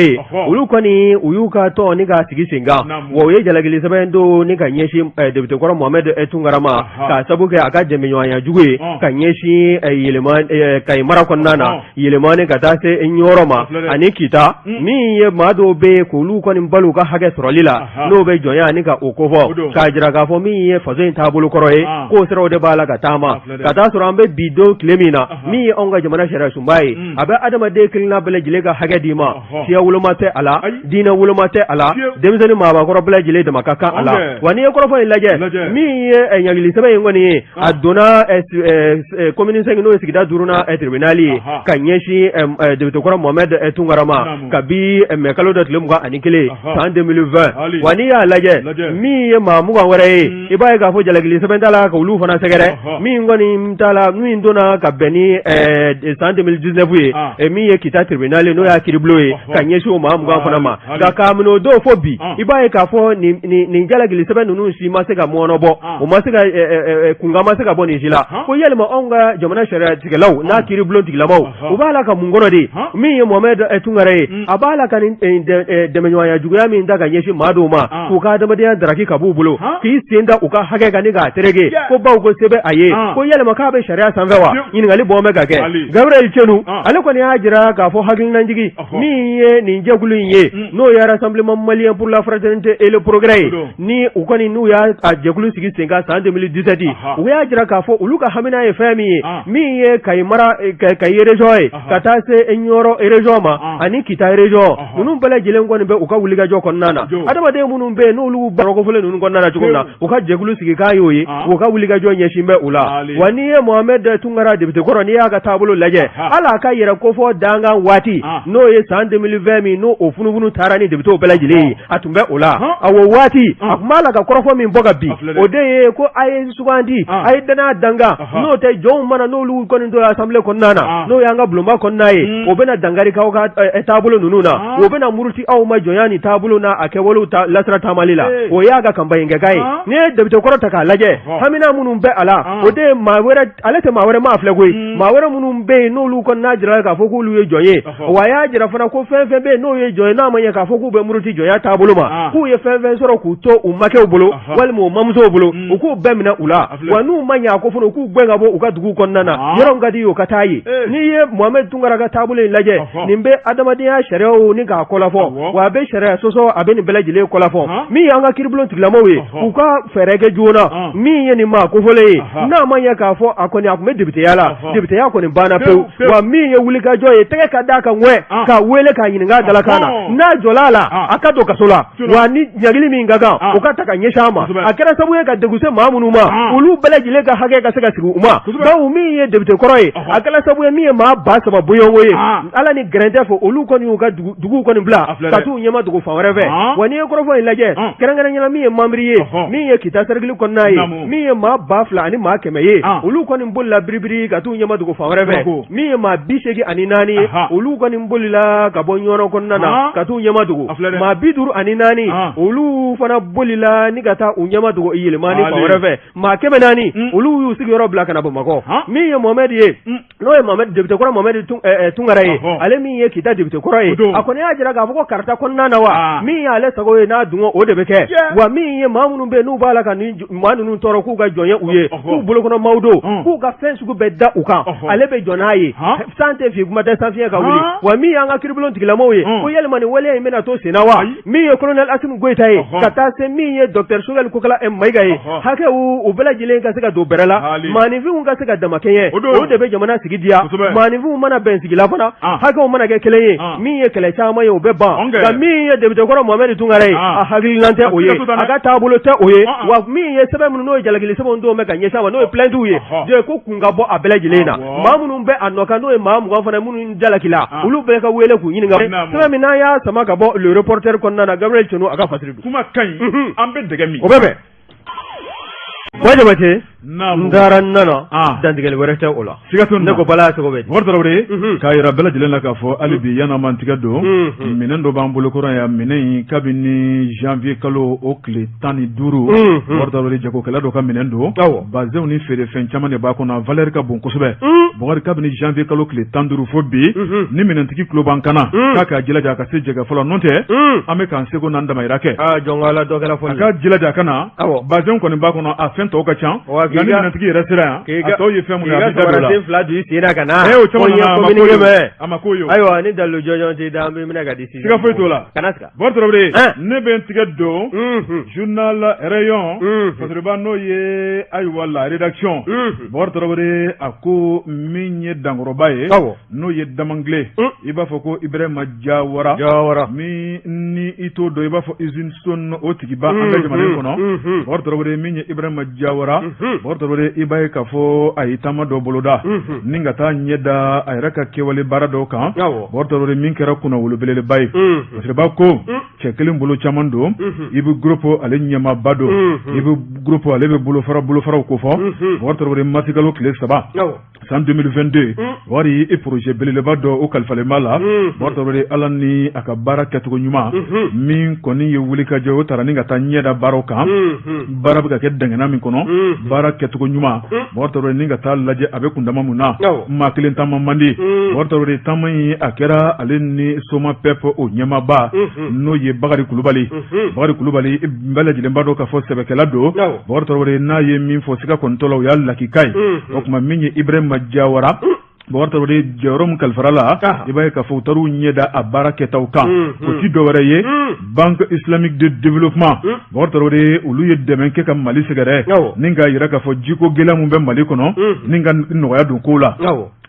olu kɔni u y'u ka tɔn ni ka sigi sen kan wa u ye jalagili sɛbɛn do ni ka ɲɛsin député kɔrɔ Mohamed Tunkara ma ka sabu kɛ a ka dɛmɛɲɔgɔnya jugu ye ka ɲɛsin yɛlɛma Kayi mara kɔnɔna na yɛlɛma ni ka taa se ɲɔrɔ ma ani Kita min ye maa dɔw bɛ k'olu kɔni balo ka hakɛ sɔrɔli la n'o bɛ jɔnya ani ka o kofɔ k'a jira k'a fɔ min ye faso in taabolo kɔrɔ ye k'o siraw de b'a la ka taama ka taa sɔrɔ an bɛ bi don tile min na min ye anw ka jamana sariya sunba ye a bɛ adamaden kelenna bɛɛ lajɛlen ka hakɛ d'i ma siya woloma tɛ a la diinɛ woloma tɛ a la denmisɛnnin maabakɔrɔ bɛɛ lajɛlen dama ka kan a la wa n'i ye kɔrɔfɔ in lajɛ min ye ɲagili sɛbɛn in kɔni ye a donna commune 5 n'o ye sigida 5nan tribunal ye ka ɲɛsin député kɔrɔ Mohamed Tunkara ma kabi kalo dɔ tile 21 san 2020 wa n'i y'a lajɛ min ye maa mugan wɛrɛ ye i b'a ye k'a fɔ jalagili sɛbɛn t'a la ka olu fana sɛgɛrɛ min kɔni t'a la min donna ka bɛn ni san 2019 ye min ye Kita tribunal n'o y'a kiiribulon ye ka ɲɛsin o maa mugan fana ma nka k'a minɛ o don fo bi i b'a ye k'a fɔ nin jalagili sɛbɛn ninnu si ma se ka mɔɔnɔ bɔ o ma se ka kunkan ma se ka bɔ nin si la ko yalima anw ka jamana sariya tigɛlaw n'a kiiribulon tigilamaw u b'a la ka mun kɔnɔ de min ye Mohamed Tunkara ye a b'a la ka nin dɛmɛɲɔgɔnya juguya min ta ka ɲɛsin maa dɔw ma k'u ka adamadenya daraki ka b'u bolo k'i sen da u ka hakɛ kan ni k'a terege ko baw ko sɛbɛn a ye ko yalima k'a bɛ sariya sanfɛ wa ɲininkali bɔn bɛ ka kɛ Gabriel Tienu ale kɔni y'a jira k'a fɔ hakilinajigi min ye nin jɛkulu in ye n'o ye Rassemblement Malien pour la Fraternité et le Progrès ye ni u kɔni n'u y'a jɛkulu sigi sen kan san 2017 u y'a jira k'a fɔ olu ka hamina ye fɛn min ye min ye Kayi mara Kayi région ye ka taa se Nioro région ma ani Kita région ninnu bɛɛ lajɛlen kɔni bɛ u ka wulikajɔ kɔnɔna na adamaden minnu bɛ yen n'olu barokofɔlen ninnu kɔnɔna na cogo min na u ka jɛkulu sigi k'a y'o ye u ka wulikajɔ ɲɛsin bɛ u la wa n'i ye Mohamed Tunkara député kɔrɔ n'i y'a ka taabolo lajɛ hali a ka yɛrɛ kofɔ dangan waati n'o ye san 2020 min n'o o funufunu taara ni députéw bɛɛ lajɛlen ye a tun bɛ o la a o waati a tun b'a la ka kɔrɔfɔ min bɔ ka bin o de ye ko a ye sugandi a ye danaya danga n'o tɛ jɔnw mana n'olu kɔni to assemblée kɔnɔna na n'o y'an ka bulonba kɔnɔna ye o bɛna dankari k'aw ka taabolo ninnu na o bɛna muruti aw ma jɔnya ni taabolo n'a a kɛwalew lasira taamali la o y'a ka campagne kɛka ye n'i ye député kɔrɔ ta k'a lajɛ hamina minnu bɛ a la o de ye maa wɛrɛ ale tɛ maa wɛrɛ ma filɛ koyi maa wɛrɛ minnu bɛ yen n'olu kɔni n'a jira k'a fɔ k'olu ye jɔn ye wa a y'a jira fana ko fɛn fɛn bɛ yen n'o ye jɔn ye n'a ma ɲɛ k'a fɔ k'u bɛ muruti jɔnya taabolo ma k'u ye fɛn fɛn sɔrɔ k'u to u makɛw bolo walima u mamusow bolo u k'u bɛɛ minɛ u la wa n'u ma ɲɛ a ko fana u k'u gɛn ka bɔ u ka dugu kɔnɔna na yɔrɔ min ka di ye o ka taa ye n'i ye Mohamed Tunkara ka taabolo in lajɛ nin bɛ adamadenya sariyaw ni k'a kɔlafɔ wa a bɛ sariya sɔsɔ a bɛ nin bɛɛ lajɛlen kɔlafɔ min y'an ka kiiribulon tigilamaw ye u ka fɛɛrɛ kɛ joona min ye nin maa kofɔlen ye n'a ma ɲɛ k'a fɔ a kɔni a tun bɛ députéya la députéya kɔni banna pewu wa min ye wulikajɔ ye tɛgɛ ka d'a kan ŋwɛ k'a wele k'a ɲininka a dalakan na n'a jɔla a la a ka don kaso la wa ni ɲagili min ka kan o ka ta ka ɲɛsin a ma a kɛra sababu ye ka degun se maa minnu ma olu bɛɛ lajɛlen ka hakɛ ka se ka sigi u ma donc min ye député kɔrɔ ye a kɛra sababu ye min ye maa 3,000 bɔɲɔgɔnko ye ala ni gɛrɛntɛ fɔ olu kɔni y'u ka duguw kɔni bila ka t'u ɲɛma dogo fan wɛrɛ fɛ wa n'i ye kɔrɔfɔ in lajɛ kɛrɛnkɛrɛnyala min ye membre ye min ye Kita cercle kɔnɔna ye min ye maa 2,000 ani maa 100 ye olu kɔni bolila biribiri ka t'u ɲɛma dogo fan wɛrɛ fɛ min ye maa 84 ye olu kɔni bolila ka bɔ ɲɔrɔ kɔnɔna na ka t'u ɲɛma dogo maa 54 olu fana bolila ni ka taa u ɲɛma dogo yɛlɛmani fan wɛrɛ fɛ maa 400 olu y'u sigiyɔrɔ bila ka na Bamakɔ min ye Mohamed ye n'o ye Mohamed député kɔrɔ Mohamed Tunkara ye ale min ye Kita député kɔrɔ ye a kɔni y'a jira k'a fɔ ko karata kɔnɔna na wa min y'ale sago ye n'a dungo o de bɛ kɛ wa min ye maa minnu bɛ yen n'u b'a la ka nin maa ninnu tɔɔrɔ k'u ka jɔn ye u ye k'u bolokɔnɔ maaw don k'u ka fɛn sugu bɛɛ da u kan ale bɛ jɔn n'a ye san tɛ fi kuma tɛ san fiɲɛ ka wuli wa min y'an ka kiiribulon tigilamaw ye ko yalima nin waleya in bɛna to sen na wa min ye colonel Assimi Goyita ye ka taa se min ye docteur Sogɛli Kokala Mayiga ye hakɛw u bɛɛ lajɛlen ka se ka don bɛrɛ la maaninfinw ka se ka damakɛɲɛ o de bɛ jamana sigi diya maaninfinw mana bɛn sigila fana hakɛw mana kɛ kelen ye min ye kɛlɛ caman ye o bɛ ban nka min ye député kɔrɔ Mohamed Tunkara ye a hakililan tɛ o ye a ka taabolo tɛ o ye wa min ye sɛbɛn minnu n'o ye jalagili sɛbɛnw dɔw bɛ ka ɲɛsin a ma n'o ye plaintes ye je ko kun ka bɔ a bɛɛ lajɛlen na maa minnu bɛ a nɔkan n'o ye maa 20 fana minnu jalakila olu bɛɛ ka wele k'u ɲininka sɛbɛn min n'an y'a sama ka bɔ le reporter kɔnɔna na Gabriel Tienu a ka fasiri don kuma ka ɲi an bɛ dɛgɛ min o bɛ bɛn Jabate ndara nana dantigɛli wɛrɛ tɛ o la ne ko bala cogo bɛ Bokar Tarawele k'a yira bɛɛ lajɛlen la k'a fɔ hali bi yan'an man tigɛ don minɛn dɔ b'an bolo kɔrɔ yan minɛn in kabini janvier kalo o tile 15 Bokar Tarawele jagokɛla dɔ ka minɛn don bazɛnw ni feerefɛn caman de b'a kɔnɔ valeur ka bon kosɛbɛ Bokar kabini janvier kalo tile 15 fo bi ni minɛntigi tulo b'an kana k'a k'a jilaja a ka se jɛgɛ fɔlɔ n'o tɛ an bɛ k'an seko n'an damayira kɛ a ka jilaja a kana bazɛnw kɔni b'a kɔnɔ a fɛn tɔw ka ca nka ni minɛntigi yɛrɛ sera yan a tɔw ye fɛn mun ye a bɛ da la fila du sera ka na o caman a ma ko ye ayiwa ni dalu jɔnjɔn tɛ da an bɛ minɛ ka di siga foyi t'o la Bokar Tarawele ne bɛ n tigɛ don journal rayon fasiriba n'o ye ayiwa la rédaction Bokar Tarawele a ko min ye dankɔrɔba ye n'o ye Damangile i b'a fɔ ko Ibrahima Jawara min ni i t'o dɔn i b'a fɔ usine Son o tigiba an ka jamana in kɔnɔ Bokar Tarawele min ye Ibrahima Jawara Bokar Tarawele i b'a ye k'a fɔ a ye taama dɔ boloda ni ka taa ɲɛ da a yɛrɛ ka kɛwale baara dɔw kan Bokar Tarawele min kɛra kunnawolo belebeleba ye fasiriba ko cɛ kelen bolo caman don i bɛ groupe ale ɲɛmaaba don i bɛ groupe ale bɛ bolofaraw ko fɔ Bokar Tarawele masigalo tile 3 san 2022 wari i projet belebeleba dɔ o kalifalen b'a la Bokar Tarawele ala ni a ka baara kɛcogo ɲuman min kɔni ye wuli ka jɛ o taara ni ka taa ɲɛ da baaraw kan baara bɛ ka kɛ dangana min kɔnɔ baara kɛcogo ɲuman Bokar Tarawele ni ka taa lajɛ a bɛ kundama mun na maa kelen taama man di Bokar Tarawele taama in a kɛra ale ni Soma Pep o ɲɛmaaba n'o ye Bakari Kulubali Bakari Kulubali bɛɛ lajɛlen b'a dɔn k'a fɔ sɛbɛkɛla don Bokar Tarawele n'a ye min fɔ siga kɔni t'o la o y'a lakika ye o tuma min ye Ibrahima Jawara Bokar Tarawele jɔyɔrɔ min kalifara la i b'a ye k'a fɔ u taar'u ɲɛ da a baara kɛtaw kan o ti dɔwɛrɛ ye Banque Islamique de Développement Bokar Tarawele olu ye dɛmɛ kɛ ka Mali sɛgɛrɛ ni k'a yira k'a fɔ jiko gɛlɛn min bɛ Mali kɔnɔ ni ka nɔgɔya don kow la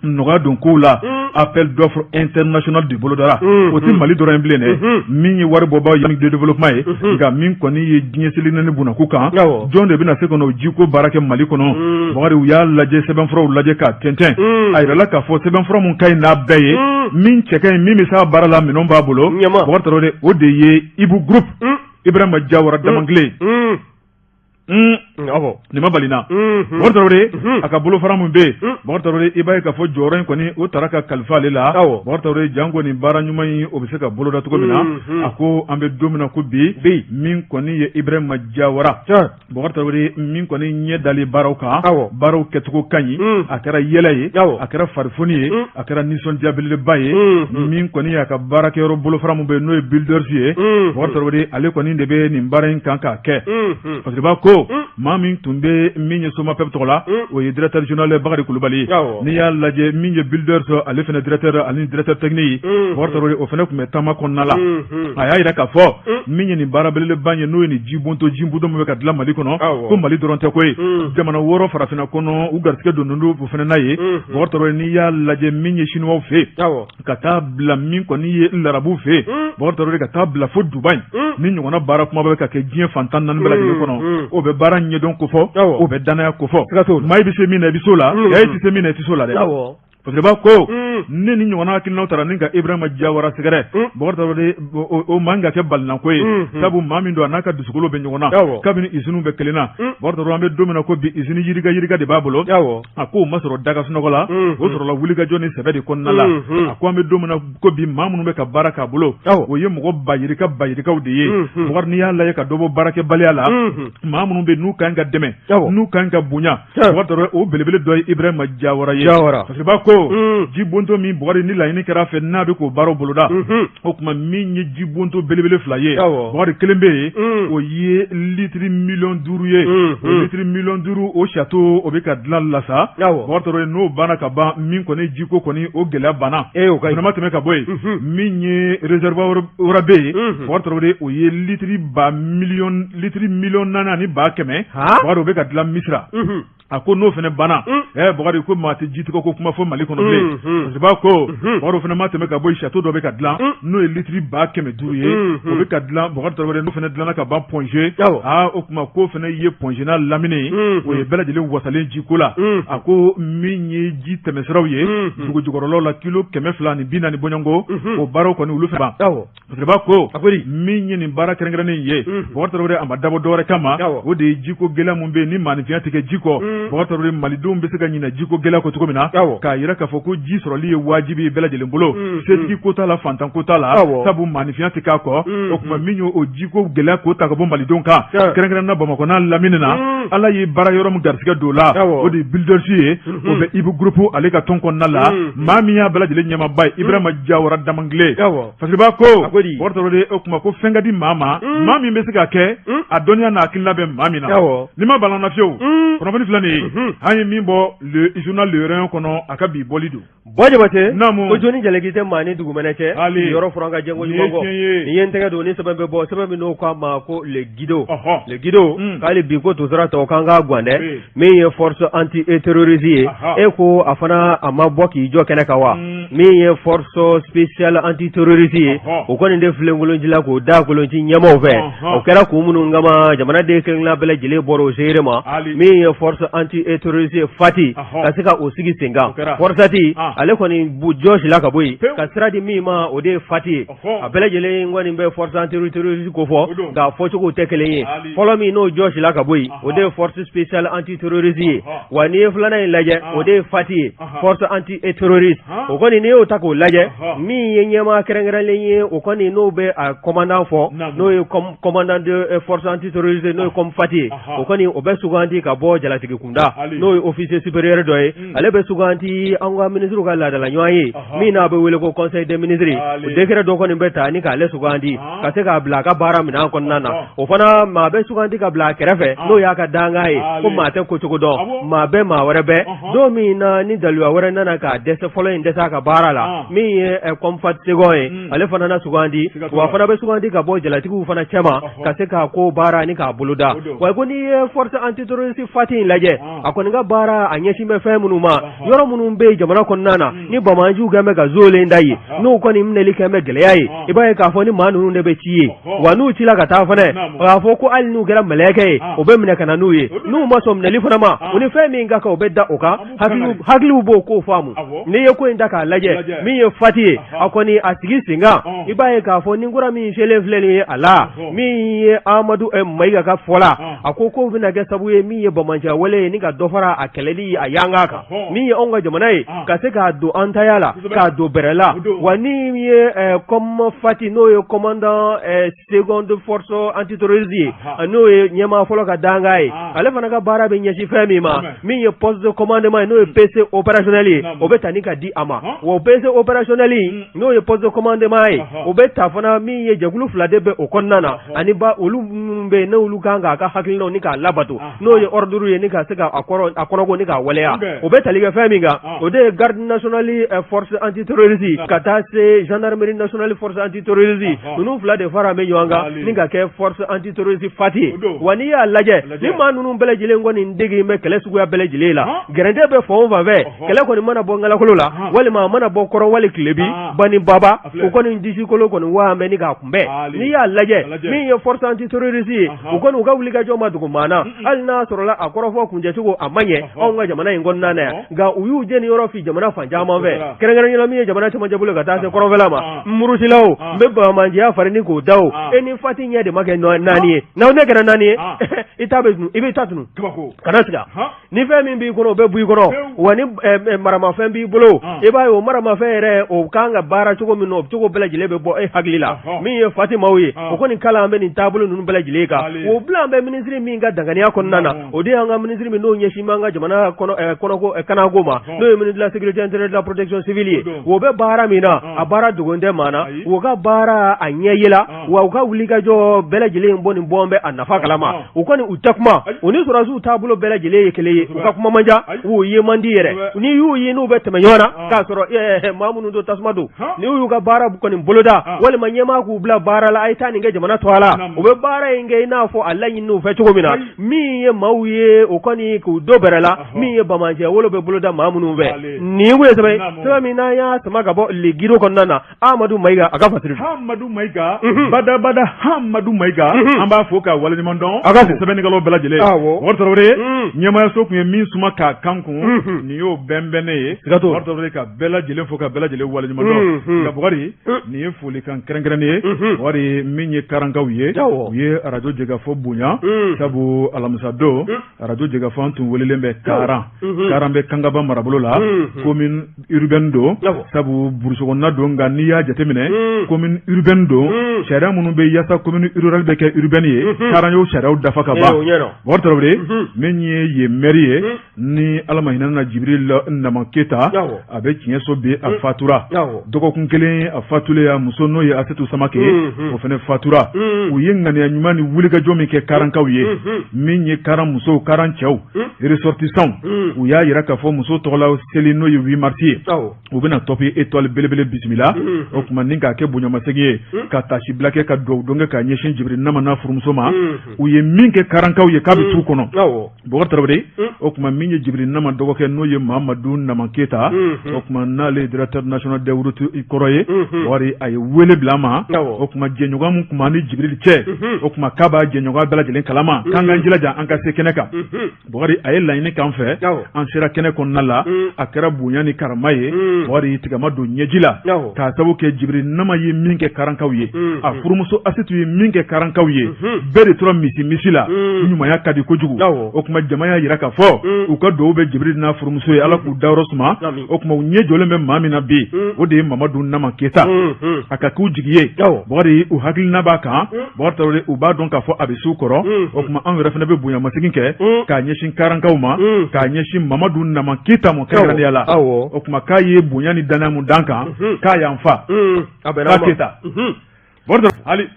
nɔgɔya don kow la appel d'offre international du bolo dara o ti Mali dɔrɔn bilen dɛ min ye wari bɔbaa Banque de Développement ye nka min kɔni ye diɲɛ seli naani bunako kan jɔn de bɛna se kɔnɔ o jiko baara kɛ Mali kɔnɔ Bokar u y'a lajɛ sɛbɛnfuraw lajɛ k'a tɛntɛn a yirala k'a fɔ sɛbɛnfura mun ka ɲi n'a bɛɛ ye min cɛ ka ɲi min bɛ se a baara la minɛnw b'a bolo Bokar Tarawele o de ye Ibu Group Ibrahima Jawara Damangile nin ma balina Bokar Tarawele a ka bolofara min bɛ yen Bokar Tarawele i b'a ye k'a fɔ jɔyɔrɔ in kɔni o taara ka kalifa ale la Bokar Tarawele janko nin baara ɲuman in o bɛ se ka boloda cogo min na a ko an bɛ don min na ko bi min kɔni ye Ibrahima Jawara Bokar Tarawele min kɔni ɲɛ dali baaraw kan baaraw kɛcogo ka ɲi a kɛra yɛlɛ ye a kɛra farifoni ye a kɛra nisɔndiya belebeleba ye min kɔni y'a ka baarakɛyɔrɔ bolofara min bɛ yen n'o ye builders ye Bokar Tarawele ale kɔni de bɛ nin baara in kan k'a kɛ parce que b'a ko maa min tun bɛ min ye Soma Pep tɔgɔ la o ye directeur général Bakari Kulubali n'i y'a lajɛ min ye builders ale fana directeur ani directeur technique Bokar Tarawele o fana tun bɛ taama kɔnɔna la a y'a yira k'a fɔ min ye nin baara belebeleba ye n'o ye nin jibonto min bɛ ka dilan Mali kɔnɔ ko Mali dɔrɔn tɛ koyi jamana 6 farafinna kɔnɔ u garisɛgɛ don o fana n'a ye Bokar Tarawele n'i y'a lajɛ min ye chinois fɛ ka taa bila min kɔni ye larabu fɛ Bokar Tarawele ka taa bila fo Dubai ni ɲɔgɔnna baara kumaba bɛ ka kɛ diɲɛ fantan naani bɛɛ lajɛlen kɔnɔ o bɛ baara ɲɛdɔn ko fɔ o bɛ danaya ko fɔ maa i bɛ se min na i bɛ se o la e tɛ se min na i tɛ se o la dɛ parce que b'a ko ne ni ɲɔgɔnna hakilinaw taara ni ka Ibrahima Jawara sɛgɛrɛ Bokar Tarawele o man ka kɛ balinako ye sabu maa min don a n'a ka dusukolo bɛ ɲɔgɔn na kabini usines bɛ kelen na Bokar Tarawele an bɛ don min na ko bi usine yirika de b'a bolo a ko o ma sɔrɔ daga sunɔgɔ la o sɔrɔla wulikajɔ ni sɛbɛ de kɔnɔna la a ko an bɛ don min na ko bi maa minnu bɛ ka baara k'a bolo o ye mɔgɔ bayirikaw de ye Bokar n'i y'a lajɛ ka dɔ bɔ baarakɛbaliya la maa minnu bɛ n'u kan ka dɛmɛ n'u kan ka bonya Bokar Tarawele o belebele dɔ ye Ibrahima Jawara ye parce que b'a ko jibonto min Bokar ni laɲini kɛra fɛ n'a bɛ k'o baaraw boloda o tuma min ye jibonto belebele 2 ye Bokar kelen bɛ yen o ye litiri 500,000 ye o litiri 500,000 o château o bɛ ka dilan la sa Bokar Tarawele n'o banna ka ban min kɔni jiko kɔni o gɛlɛya banna o ma tɛmɛ ka bɔ yen min ye réservoir wɛrɛ bɛ yen Bokar Tarawele o ye litiri 400,000 ani 100,000 Bokar o bɛ ka dilan Misira a ko n'o fana banna Bokar ko maa tɛ ji tigɛ ko kuma fɔ Mali kɔnɔ bilen parce que b'a ko Bokar fana ma tɛmɛ ka bɔ yen château dɔ bɛ ka dilan n'o ye litiri 500,000 ye o bɛ ka dilan Bokar Tarawele n'o fana dilanna ka ban Ponge o tuma k'o fana ye Ponge n'a lamini o ye bɛɛ lajɛlen wasalen jiko la a ko min ye ji tɛmɛsiraw ye dugu jukɔrɔlaw la kilo 240 bɔɲɔnko o baaraw kɔni olu fana ban parce que b'a ko min ye nin baara kɛrɛnkɛrɛnnen ye Bokar Tarawele a ma dabɔ dɔwɛrɛ kama o de ye jiko gɛlɛya mun bɛ yen ni maanifinya tɛ kɛ ji kɔ Bɔgɔtɔrɔ malidenw bɛ se ka ɲinɛ jiko gɛlɛya ko cogo min na k'a yira k'a fɔ ko ji sɔrɔli ye wajibi bɛɛ lajɛlen bolo setigi ko t'a la fantan ko t'a la sabu maanifinya tɛ k'a kɔ o tuma min y'o jiko gɛlɛya ko ta ka bɔ malidenw kan kɛrɛnkɛrɛnna Bamakɔ n'a lamini na Ala ye baara yɔrɔ min garisɛgɛ don la o de ye buildersi ye o bɛ Ibu groupe ale ka tɔn kɔnɔna la maa min y'a bɛɛ lajɛlen ɲɛmaaba ye Ibrahima Jawara Damangile Fasiriba ko Bɔgɔtɔrɔ de o tuma ko fɛn ka di maa ma maa min bɛ se ka kɛ a dɔnniya n'a hakilina bɛ maa min na ni ma balana fiyewu kunnafoni filɛ nin ye an ye min bɔ le journal Le Rayon kɔnɔ a ka bi bɔli don Bɔjabate ko joni jalaki tɛ maa ni dugumɛnɛ cɛ yɔrɔ furan ka jɛngo ɲuman kɔ ni ye n tɛgɛ don ni sɛbɛn bɛ bɔ sɛbɛn min n'o k'a ma ko le guido k'ale bi ko tosira tɔ k'an k'a guwan dɛ min ye force anti terroriste ye e ko a fana a ma bɔ k'i jɔ kɛnɛ kan wa min ye force spéciale anti terroriste ye o kɔni de filenkolonci la k'o da kolonci ɲɛmaw fɛ o kɛra kun minnu kama jamanaden kelen bɛɛ lajɛlen bɔra o seere ma min ye force anti terroriste ye fati ka se ka o sigi sen kan forçati ale kɔni jɔsila ka bɔ yen ka sira di min ma o de ye fati ye a bɛɛ lajɛlen kɔni bɛ force anti terroriste ko fɔ nka fɔcogo tɛ kelen ye fɔlɔ min n'o jɔsila ka bɔ yen o de ye force spéciale anti terroriste ye wa n'i ye filanan in lajɛ o de ye fati ye force anti terroriste o kɔni n'i y'o ta k'o lajɛ min ye ɲɛmaa kɛrɛnkɛrɛnlen ye o kɔni n'o bɛ a commandant fɔ n'o ye commandant de force anti terroriste n'o ye comme fati ye o kɔni o bɛ suganti ka bɔ jalatigi kunda n'o ye officier supérieur dɔ ye ale bɛ suganti an ka ministre ka laadala ɲɔgɔn ye min n'a bɛ wele ko conseil des ministres o décret dɔ kɔni bɛ ta ni k'ale suganti ka se k'a bila a ka baara minɛn kɔnɔna na o fana maa bɛ suganti ka bila a kɛrɛfɛ n'o y'a ka dangan ye ko maa tɛ kocogo dɔn maa bɛ maa wɛrɛ bɛ don min na ni daluya wɛrɛ nana k'a dɛsɛ fɔlɔ in dɛsɛ a ka baara la min ye comme fati segɔn ye ale fana na suganti wa fana bɛ suganti ka bɔ jalatigiw fana cɛma ka se k'a ko baara ni k'a boloda wa ko n'i ye force anti terroriste fati in lajɛ a kɔni ka baara a ɲɛsin bɛ fɛn minnu ma yɔrɔ minnu bɛ jamana kɔnɔna na ni bamajiw kɛn bɛ ka zolen da ye n'u kɔni minɛli kɛn bɛ gɛlɛya ye i b'a ye k'a fɔ ni maa ninnu de bɛ ci ye wa n'u cila ka taa fana k'a fɔ ko hali n'u kɛra mɛlɛkɛ ye o bɛ minɛ ka na n'u ye n'u ma sɔn minɛli fana ma o ni fɛn min ka kan o bɛ da o kan hakiliw b'o ko faamu n'i ye ko in ta k'a lajɛ min ye fati ye a kɔni a sigi sen kan i b'a ye k'a fɔ ni kura min selen filɛ nin ye a la min ye Amadu Mayiga ka fɔ la a ko kow bɛna kɛ sabu ye min ye bamanciya wale ye ni ka dɔ fara a kɛlɛli a yanga kan min ye anw ka jamana ye ka se k'a don an taya la k'a don bɛrɛ la wa ni ye comme fati n'o ye commandant seconde force antiterroriste ye n'o ye ɲɛmaa fɔlɔ ka danga ye ale fana ka baara bɛ ɲɛsin fɛn min ma min ye poste de commandement ye n'o ye PC opérationnel ye o bɛ ta ni ka di a ma wa PC opérationnel n'o ye poste de commandement ye o bɛ ta fana min ye jɛkulu fila de bɛ o kɔnɔna na ani ba olu minnu bɛ n'olu kan k'a ka hakilinaw ni k'a labato n'o ye ordre ye ni ka se ka a kɔnɔko ni k'a waleya o bɛ tali kɛ fɛn min kan o de ye garde nationale force antiterroriste ka taa se gendarmerie nationale force antiterroriste ninnu fila de fara bɛ ɲɔgɔn kan ni ka kɛ force antiterroriste fati ye wa n'i y'a lajɛ ni maa ninnu bɛɛ lajɛlen kɔni degi bɛ kɛlɛ suguya bɛɛ lajɛlen la gɛrɛntɛ bɛ fan o fan fɛ kɛlɛ kɔni mana bɔ ngalakolo la walima a mana bɔ kɔrɔ wali tilebi bani baba o kɔni disikolo kɔni waa bɛ ni k'a kunbɛn n'i y'a lajɛ min ye force antiterroriste ye u kɔni u ka wulikajɔ ma dugu maa na hali n'a sɔrɔla a kɔrɔfɔ kuncɛcogo a ma ɲɛ anw ka jamana in kɔnɔna na yan nka u y'u jeni yɔrɔ fi jamana fan caman fɛ kɛrɛnkɛrɛnyala min ye jamana cɛmancɛ bolo ka taa se kɔrɔnfɛla ma murusilaw n bɛ bamanciya fari ni k'o da o e ni fati ɲɛ de ma kɛ naani ye n'aw ne kɛra naani ye i ta bɛ tunu i bɛ ta tunu kana siga ni fɛn min b'i kɔnɔ o bɛ bɔ i kɔnɔ wa ni maramafɛn b'i bolo i b'a ye o maramafɛn yɛrɛ o kan ka baara cogo min na o cogo bɛɛ lajɛlen bɛ bɔ e hakili la min ye fatimaw ye o kɔni kalan bɛ nin taabolo ninnu bɛɛ lajɛlen kan o bila an bɛ minisiri min ka danganiya kɔnɔna na o de y'an ka minisiri min n'o ɲɛsin b'an ka jamana kanako ma n'o ye ministre de la sécurité intérieure de la protection civile ye o bɛ baara min na a baara dogon tɛ maa na o ka baara a ɲɛ yela wa u ka wulikajɔ bɛɛ lajɛlen bɔ nin bɔn bɛ a nafa kalama o kɔni u tɛ kuma o ni sɔrɔsiw taabolo bɛɛ lajɛlen ye kelen ye u ka kuma man ca u ye man di yɛrɛ ni y'u ye n'u bɛ tɛmɛ ɲɔgɔn na k'a sɔrɔ maa minnu don tasuma don ni y'u ka baara kɔni boloda walima ɲɛmaa k'u bila baara la a ye taa nin kɛ jamana tɔ la u bɛ baara in kɛ i n'a fɔ a laɲiniw fɛ cogo min na min ye maaw ye o kɔni k'u do bɛrɛ la min ye bamanciya wolo bɛ boloda maa minnu fɛ nin kun ye sɛbɛn min n'an y'a sama ka bɔ le guido kɔnɔna na Amadu Mayiga a ka fasiri Amadu Mayiga badabada Amadu Mayiga an b'a fɔ ka waleɲuman dɔn a ka sɛbɛnnikɛlaw bɛɛ lajɛlen Umaru Tarawele ɲɛmaayaso tun ye min suma k'a kan kun nin y'o bɛnbɛnnen ye Umaru Tarawele ka bɛɛ lajɛlen fo ka bɛɛ lajɛlen waleɲuman dɔn nka Bukari nin ye folikan kɛrɛnkɛrɛnnen ye Bukari min ye karankaw ye u ye radio Jɛgafɔ bonya sabu alamisa don radio Jɛgafɔ tun welelen bɛ Karan bɛ Kangaba marabolo la commune urbaine don sabu burusokɔnɔna don nka n'i y'a jateminɛ commune urbaine don sariya minnu bɛ yaasa commune rurale bɛ kɛ urbaine ye Karan y'o sariyaw dafa ka ban Bukari Tarawele min ye yen maire ye ni Ala ma hinɛ na Jibril Nama Keta a bɛ tiɲɛ so bi a fatura dɔgɔkun kelen a fatulen a muso n'o ye Asetu Samake o fana fatura u ye ŋaniya ɲuman ni wulikajɔ min kɛ karankaw ye min ye Karan musow Karan cɛw ressortissants u y'a yira k'a fɔ muso tɔgɔla seli n'o ye 8 mars ye u bɛna topi étoile belebele bisimila o tuma ni k'a kɛ bonyamasegin ye ka tasi bila kɛ ka dugawu don kɛ k'a ɲɛsin Jibril Nama n'a furumuso ma u ye min kɛ karankaw ye k'a bɛ t'u kɔnɔ Bukari Tarawele o tuma min ye Jibril Nama dɔgɔkɛ n'o ye Mahamadu Nama Keta o tuma n'ale directeur national des routes kɔrɔ ye wari a ye wele bila ma o tuma jɛɲɔgɔn min tuma ni Jibril cɛ o tuma k'a b'a jɛɲɔgɔn bɛɛ lajɛlen kalama k'an k'an jilaja an ka se kɛnɛ kan Bukari a ye laɲini k'an fɛ an sera kɛnɛ kɔnɔna la a kɛra bonya ni karama ye Bukari tigama don ɲɛji la k'a sababu kɛ Jibril Nama ye min kɛ karankaw ye a furumuso Asetu ye min kɛ karankaw ye bɛɛ de tora misi la ɲumanya ka di kojugu o tuma jama y'a yira k'a fɔ u ka dugawu bɛ Jibril n'a furumuso ye Ala k'u dayɔrɔ suma o tuma u ɲɛ jɔlen bɛ maa min na bi o de ye Mamadu Nama Keta a ka k'u jigi ye Bukari u hakilina b'a kan Bukari Tarawele u b'a dɔn k'a fɔ a bɛ s'u kɔrɔ o tuma anw yɛrɛ fana bɛ bonyamasegin kɛ k'a ɲɛsin karankaw ma k'a ɲɛsin Mamadu Nama Keta ma kɛrɛnkɛrɛnnenya la o tuma k'a ye bonya ni danaya mun d'an kan k'a y'an fa k'a Keta Ali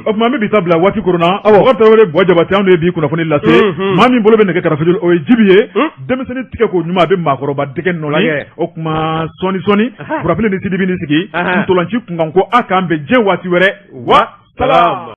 o tuma an bɛ bi ta bila waati korona Bukari Tarawele Buwa Jabate anw de ye bi kunnafoni lase maa min bolo bɛ nɛgɛ kɛrɛfɛ o ye Jibi ye denmisɛnnin tigɛ ko ɲuman a bɛ maakɔrɔba dɛgɛ nɔ la o tuma sɔɔni Burafili ni Sidibi ni sigi ntolanci kunkan ko a k'an bɛn diɲɛ waati wɛrɛ wa salaam